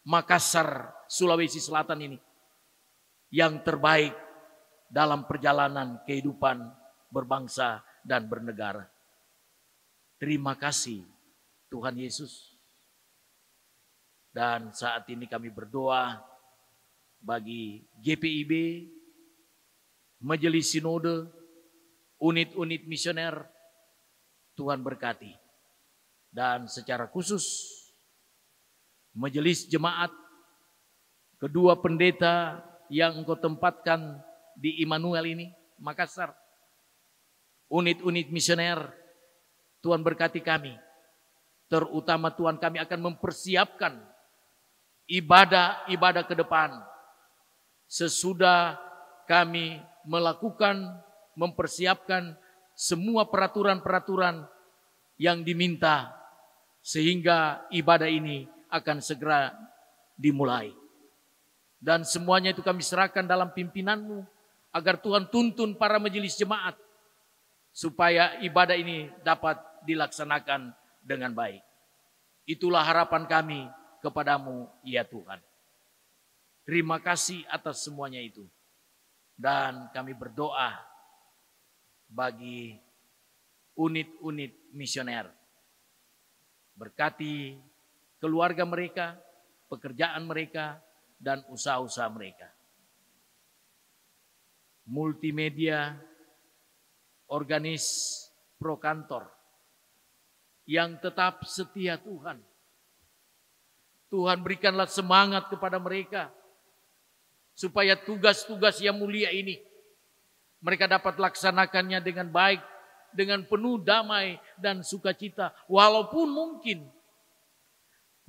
Makassar, Sulawesi Selatan ini yang terbaik dalam perjalanan kehidupan berbangsa dan bernegara. Terima kasih Tuhan Yesus. Dan saat ini kami berdoa bagi GPIB, Majelis Sinode, unit-unit misioner. Tuhan berkati. Dan secara khusus Majelis Jemaat, kedua pendeta yang engkau tempatkan di Immanuel ini, Makassar, unit-unit misioner, Tuhan berkati kami. Terutama Tuhan, kami akan mempersiapkan ibadah-ibadah ke depan. Sesudah kami mempersiapkan semua peraturan-peraturan yang diminta, sehingga ibadah ini akan segera dimulai. Dan semuanya itu kami serahkan dalam pimpinanmu, agar Tuhan tuntun para majelis jemaat, supaya ibadah ini dapat dilaksanakan dengan baik. Itulah harapan kami kepadamu, ya Tuhan. Terima kasih atas semuanya itu. Dan kami berdoa bagi unit-unit misioner. Berkati keluarga mereka, pekerjaan mereka, dan usaha-usaha mereka. Multimedia, organis pro kantor, yang tetap setia Tuhan. Tuhan berikanlah semangat kepada mereka, supaya tugas-tugas yang mulia ini mereka dapat laksanakannya dengan baik, dengan penuh damai dan sukacita. Walaupun mungkin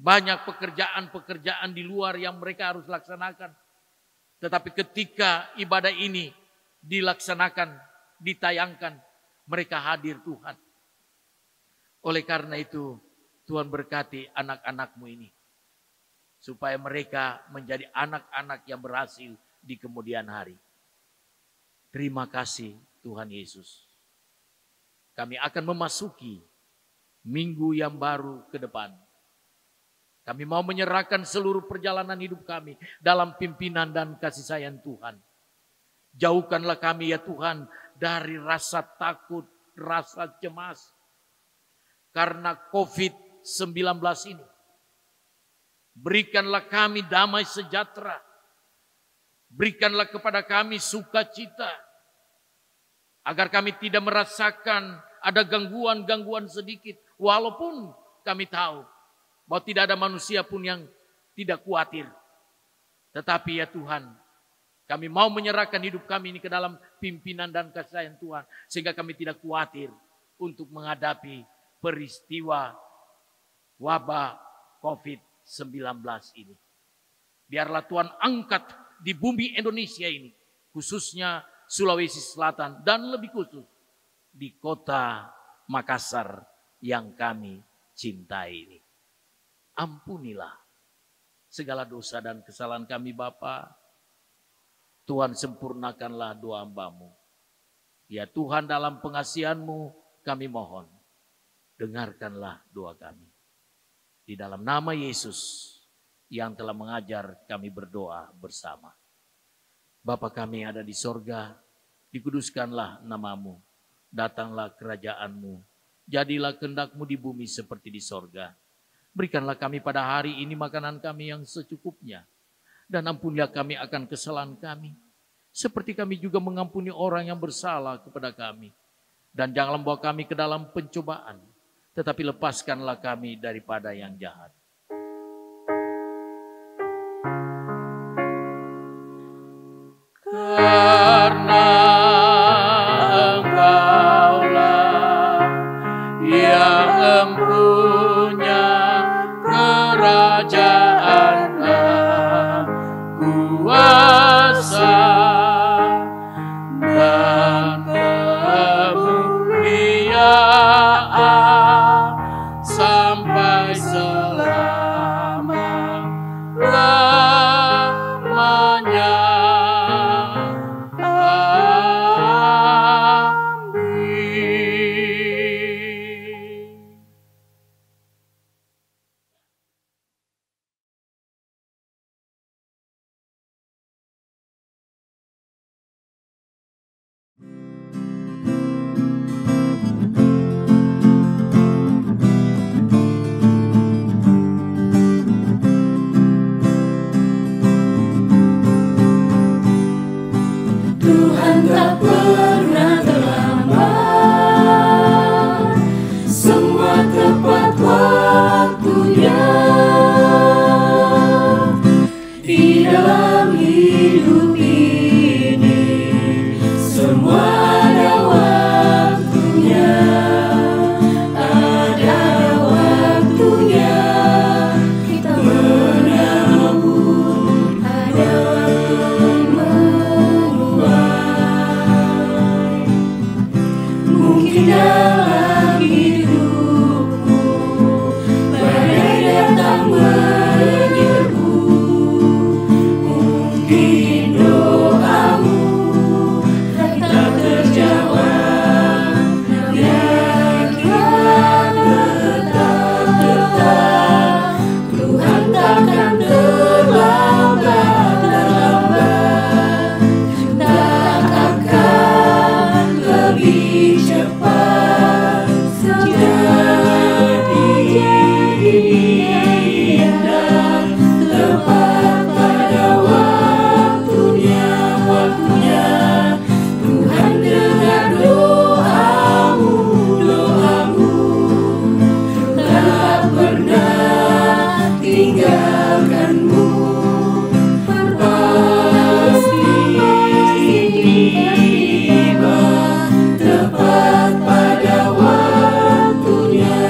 banyak pekerjaan-pekerjaan di luar yang mereka harus laksanakan. Tetapi ketika ibadah ini dilaksanakan, ditayangkan, mereka hadir Tuhan. Oleh karena itu, Tuhan berkati anak-anak-Mu ini, supaya mereka menjadi anak-anak yang berhasil di kemudian hari. Terima kasih Tuhan Yesus. Kami akan memasuki minggu yang baru ke depan. Kami mau menyerahkan seluruh perjalanan hidup kami dalam pimpinan dan kasih sayang Tuhan. Jauhkanlah kami ya Tuhan dari rasa takut, rasa cemas karena COVID-19 ini. Berikanlah kami damai sejahtera. Berikanlah kepada kami sukacita, agar kami tidak merasakan ada gangguan-gangguan sedikit. Walaupun kami tahu bahwa tidak ada manusia pun yang tidak khawatir. Tetapi ya Tuhan, kami mau menyerahkan hidup kami ini ke dalam pimpinan dan kasih sayang Tuhan. Sehingga kami tidak khawatir untuk menghadapi peristiwa wabah COVID-19 ini. Biarlah Tuhan angkat di bumi Indonesia ini, khususnya Sulawesi Selatan, dan lebih khusus di kota Makassar yang kami cintai ini. Ampunilah segala dosa dan kesalahan kami Bapa. Tuhan sempurnakanlah doa hamba-Mu. Ya Tuhan, dalam pengasihan-Mu kami mohon, dengarkanlah doa kami. Di dalam nama Yesus yang telah mengajar kami berdoa bersama. Bapa kami ada di sorga, dikuduskanlah nama-Mu, datanglah kerajaan-Mu, jadilah kehendak-Mu di bumi seperti di sorga. Berikanlah kami pada hari ini makanan kami yang secukupnya, dan ampunilah kami akan kesalahan kami, seperti kami juga mengampuni orang yang bersalah kepada kami. Dan janganlah membawa kami ke dalam pencobaan, tetapi lepaskanlah kami daripada yang jahat. Karena Engkaulah yang mempunyai kerajaan dan kuasa dan kemuliaan sampai selama-lamanya. Tuhan tak pernah terlambat, semua tepat waktunya. Di dalam hidup ini semua ada waktunya, ada waktunya. Kita menabur, ada mungkin dalam hidupmu badai datang menyerbu, mungkin doamu tak terjawab, yakinlah tetap Tuhan takkan terlambat, tak akan lebih cepat jadi indah, tepat pada waktunya. Tuhan dengar doamu, tak pernah tinggalkanmu, pasti tiba tepat pada waktunya.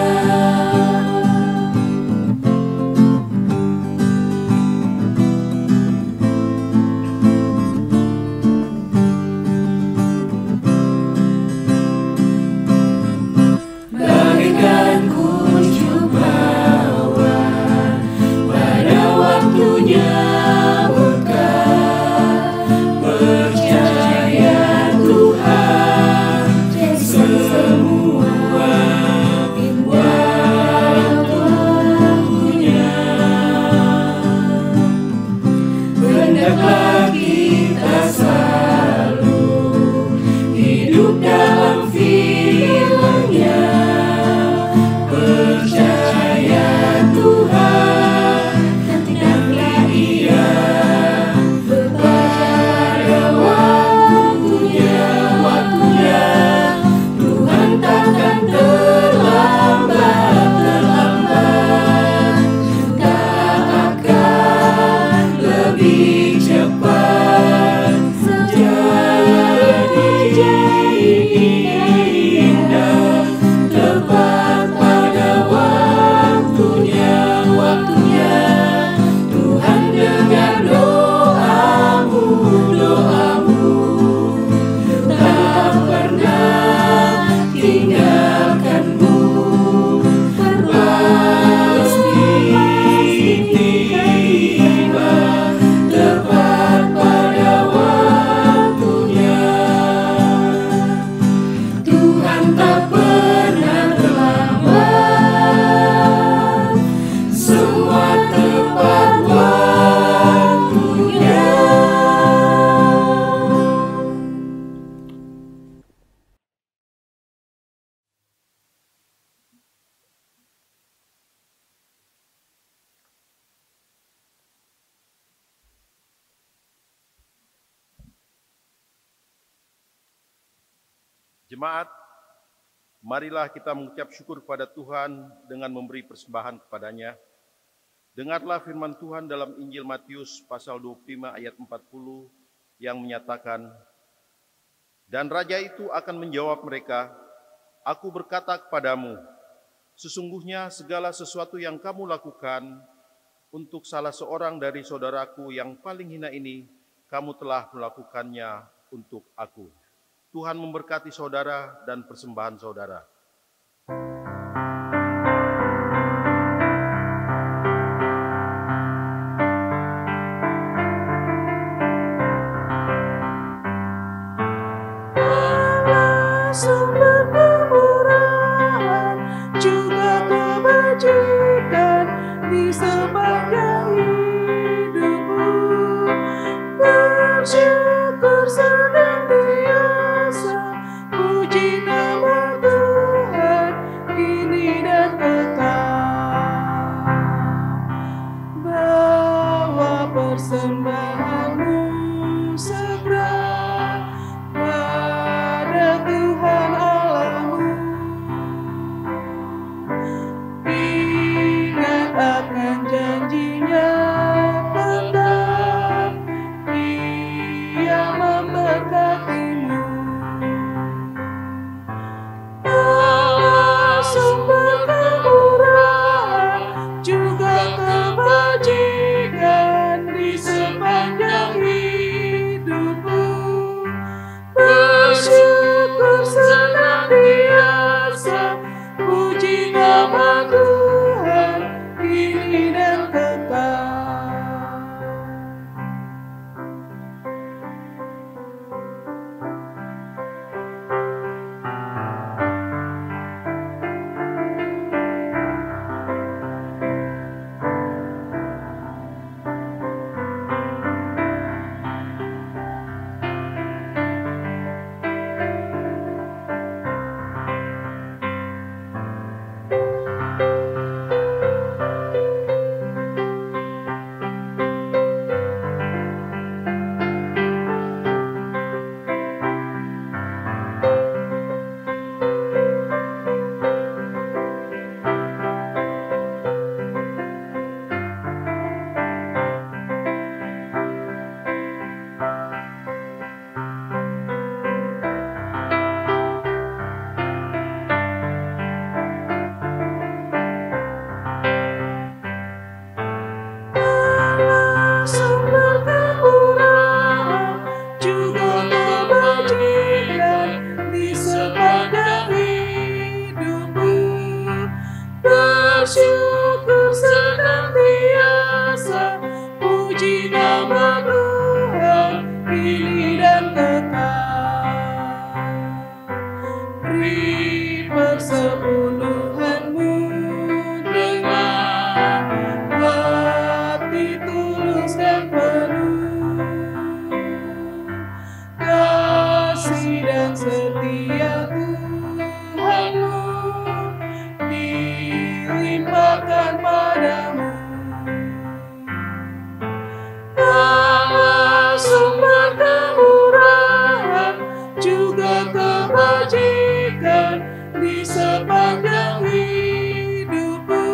Jemaat, marilah kita mengucap syukur kepada Tuhan dengan memberi persembahan kepadanya. Dengarlah firman Tuhan dalam Injil Matius pasal 25 ayat 40 yang menyatakan, "Dan raja itu akan menjawab mereka, 'Aku berkata kepadamu, sesungguhnya segala sesuatu yang kamu lakukan untuk salah seorang dari saudaraku yang paling hina ini, kamu telah melakukannya untuk aku.'" Tuhan memberkati saudara dan persembahan saudara. Sumber kemurahan juga kebajikan di sepanjang hidupmu. Bersyukur senantiasa, puji nama Tuhan kini dan kekal. Bawa persembahanmu segera pada Tuhan Allahmu. Ingat akan janjinya tetap, Ia memberkatimu. Allah sumber kemurahan juga kebajikan di sepanjang hidupmu. Bersyukur senantiasa, puji nama Tuhan kini dan kekal. Sumber kemurahan juga kebajikan di sepanjang hidupmu. Bersyukur senantiasa, puji nama Tuhan kini dan kekal. Beri persepuluhanmu dengan hati tulus dan penuh kasih dan setia Tuhanmu dilimpahkan padamu. Allah sumber kemurahan juga kebajikan di sepanjang hidupmu.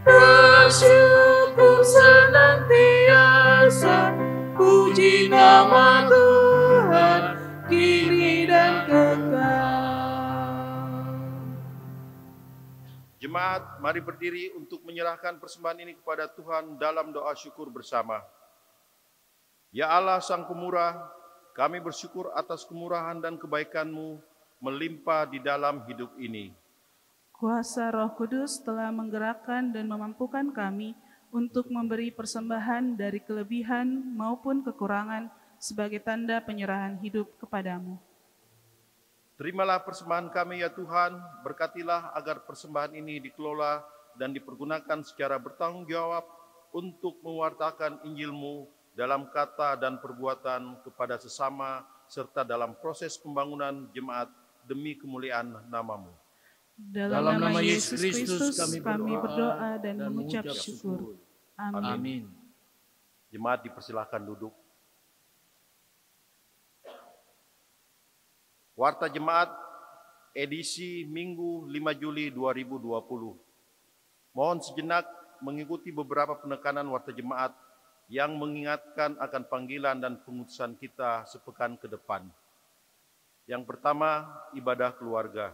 Bersyukur senantiasa, puji nama Tuhan kini dan kekal. Jemaat, mari berdiri untuk menyerahkan persembahan ini kepada Tuhan dalam doa syukur bersama. Ya Allah Sang Pemurah, kami bersyukur atas kemurahan dan kebaikan-Mu melimpah di dalam hidup ini. Kuasa Roh Kudus telah menggerakkan dan memampukan kami untuk memberi persembahan dari kelebihan maupun kekurangan sebagai tanda penyerahan hidup kepadamu. Terimalah persembahan kami ya Tuhan, berkatilah agar persembahan ini dikelola dan dipergunakan secara bertanggung jawab untuk mewartakan Injil-Mu dalam kata dan perbuatan kepada sesama serta dalam proses pembangunan jemaat demi kemuliaan nama-Mu. Dalam nama Yesus Kristus kami berdoa dan mengucap syukur. Amin. Jemaat dipersilahkan duduk. Warta Jemaat edisi Minggu 5 Juli 2020. Mohon sejenak mengikuti beberapa penekanan Warta Jemaat yang mengingatkan akan panggilan dan pengutusan kita sepekan ke depan. Yang pertama, ibadah keluarga.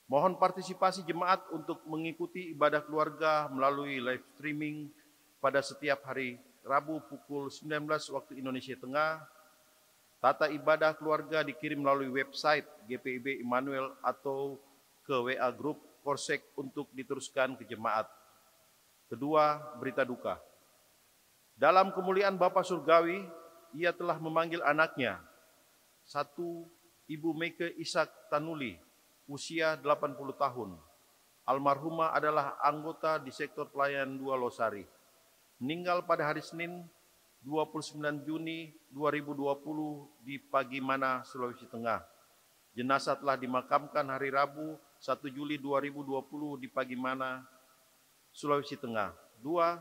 Mohon partisipasi jemaat untuk mengikuti ibadah keluarga melalui live streaming pada setiap hari Rabu pukul 19 waktu Indonesia Tengah. Tata ibadah keluarga dikirim melalui website GPIB Immanuel atau ke WA Group Korsek untuk diteruskan ke jemaat. Kedua, berita duka. Dalam kemuliaan Bapa Surgawi, Ia telah memanggil anaknya. Satu, Ibu Meike Ishak Tanuli, usia 80 tahun. Almarhumah adalah anggota di sektor pelayanan 2 Losari. Meninggal pada hari Senin 29 Juni 2020 di Pagimana, Sulawesi Tengah. Jenazah telah dimakamkan hari Rabu 1 Juli 2020 di Pagimana, Sulawesi Tengah. 2.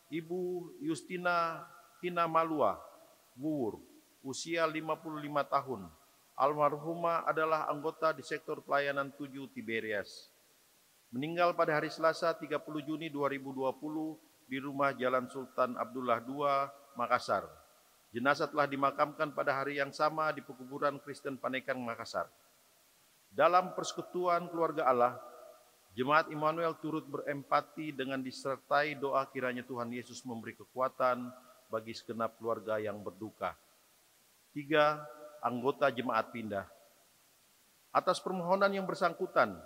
Ibu Justina Tina Malua, Wuwur, usia 55 tahun. Almarhumah adalah anggota di sektor pelayanan 7 Tiberias. Meninggal pada hari Selasa 30 Juni 2020 di rumah Jalan Sultan Abdullah II, Makassar. Jenazah telah dimakamkan pada hari yang sama di Pekuburan Kristen Panekan, Makassar. Dalam persekutuan keluarga Allah, Jemaat Immanuel turut berempati dengan disertai doa kiranya Tuhan Yesus memberi kekuatan bagi segenap keluarga yang berduka. 3. Anggota jemaat pindah. Atas permohonan yang bersangkutan,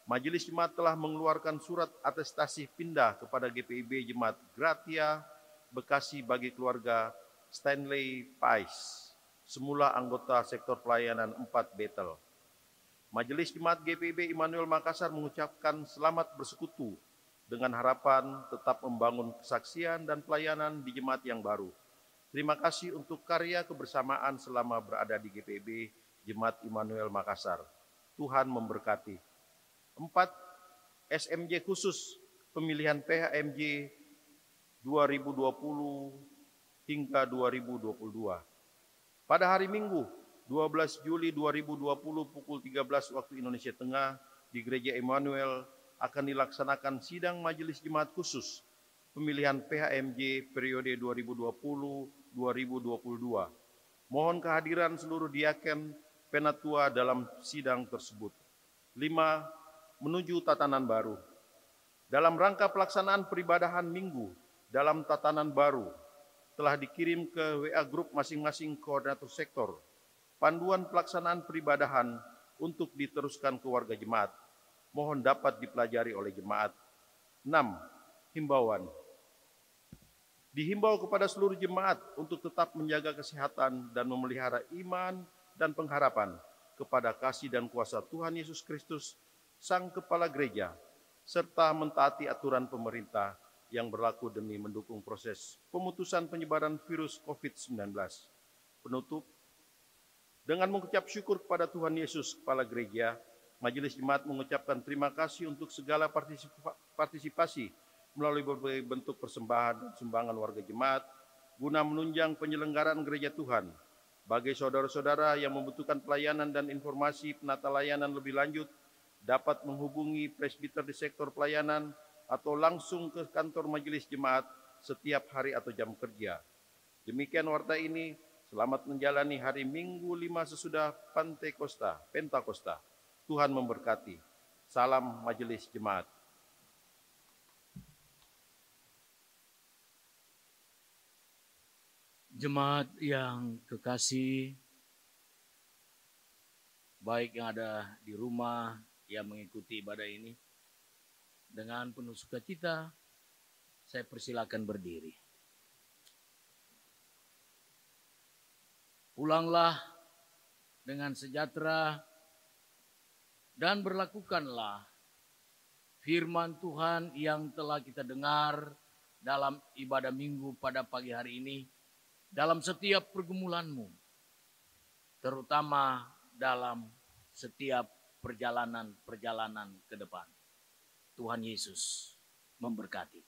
Majelis Jemaat telah mengeluarkan surat atestasi pindah kepada GPIB Jemaat Gratia Bekasi bagi keluarga Stanley Pais, semula anggota sektor pelayanan 4 Betel. Majelis Jemaat GPIB Immanuel Makassar mengucapkan selamat bersekutu dengan harapan tetap membangun kesaksian dan pelayanan di jemaat yang baru. Terima kasih untuk karya kebersamaan selama berada di GPIB Jemaat Immanuel Makassar. Tuhan memberkati. 4. SMJ khusus pemilihan PHMJ 2020 hingga 2022. Pada hari Minggu 12 Juli 2020 pukul 13 waktu Indonesia Tengah di Gereja Immanuel akan dilaksanakan sidang Majelis Jemaat Khusus pemilihan PHMJ periode 2020-2022. Mohon kehadiran seluruh diaken penatua dalam sidang tersebut. 5. Menuju tatanan baru. Dalam rangka pelaksanaan peribadahan minggu dalam tatanan baru, telah dikirim ke WA Group masing-masing koordinator sektor panduan pelaksanaan peribadahan untuk diteruskan ke warga jemaat. Mohon dapat dipelajari oleh jemaat. 6. Himbauan. Dihimbau kepada seluruh jemaat untuk tetap menjaga kesehatan dan memelihara iman dan pengharapan kepada kasih dan kuasa Tuhan Yesus Kristus, Sang Kepala Gereja, serta mentaati aturan pemerintah yang berlaku demi mendukung proses pemutusan penyebaran virus COVID-19. Penutup, dengan mengucap syukur kepada Tuhan Yesus, Kepala Gereja, Majelis Jemaat mengucapkan terima kasih untuk segala partisipasi melalui berbagai bentuk persembahan dan sumbangan warga jemaat guna menunjang penyelenggaraan gereja Tuhan. Bagi saudara-saudara yang membutuhkan pelayanan dan informasi penata layanan lebih lanjut, dapat menghubungi presbiter di sektor pelayanan atau langsung ke kantor Majelis Jemaat setiap hari atau jam kerja. Demikian warta ini. Selamat menjalani hari Minggu 5 sesudah Pentakosta. Tuhan memberkati. Salam Majelis Jemaat. Jemaat yang kekasih, baik yang ada di rumah yang mengikuti ibadah ini, dengan penuh sukacita saya persilakan berdiri. Pulanglah dengan sejahtera dan berlakukanlah firman Tuhan yang telah kita dengar dalam ibadah minggu pada pagi hari ini, dalam setiap pergumulanmu, terutama dalam setiap perjalanan ke depan. Tuhan Yesus memberkati.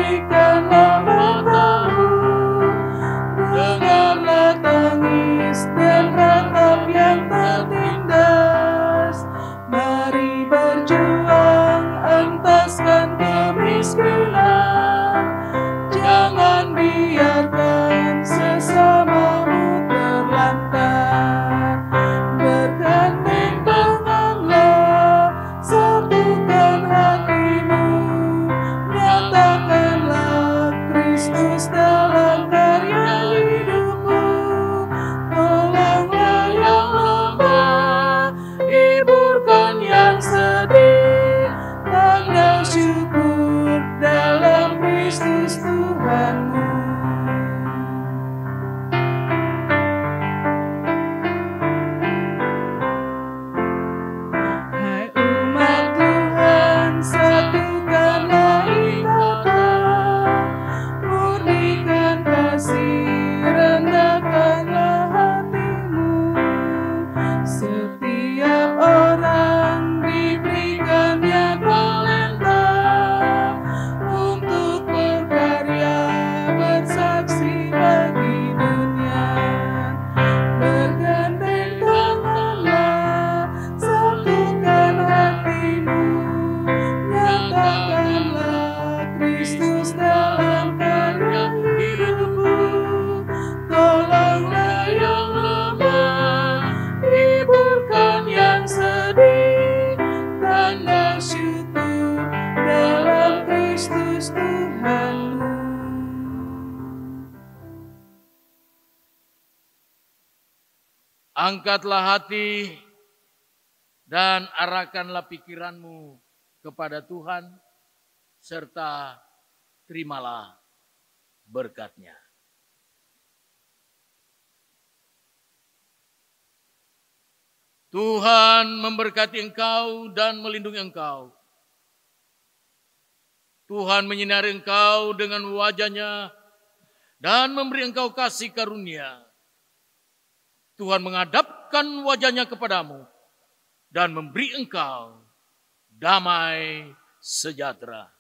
pulihkanlah matamu. Dengarlah tangis dan ratap yang tertindas. Mari berjuang entaskan kemiskinan. Jangan biarkan sesamamu terlantar. Bergandeng tanganlah, satukan hatimu. Nyatakanlah Kristus dalam karya hidupmu. Tolonglah yang lemah, hiburkan yang sedih. Tanda syukur dalam Kristus Tuhanmu. Hai umat Tuhan, satukanlah ikatan, murnikan kasih, rendahkanlah hatimu. Setiap orang diberikannya talenta untuk berkarya, bersaksi bagi dunia. Bergandeng tanganlah, satukan hatimu. Nyatakanlah Kristus dalam karya hidupmu. Tolonglah yang lemah, hiburkan yang sedih. Tanda syukur dalam Kristus Tuhanmu. Angkatlah hati dan arahkanlah pikiranmu kepada Tuhan, serta terimalah berkat-Nya. Tuhan memberkati engkau dan melindungi engkau. Tuhan menyinari engkau dengan wajah-Nya dan memberi engkau kasih karunia. Tuhan menghadapkan wajah-Nya kepadamu dan memberi engkau damai sejahtera.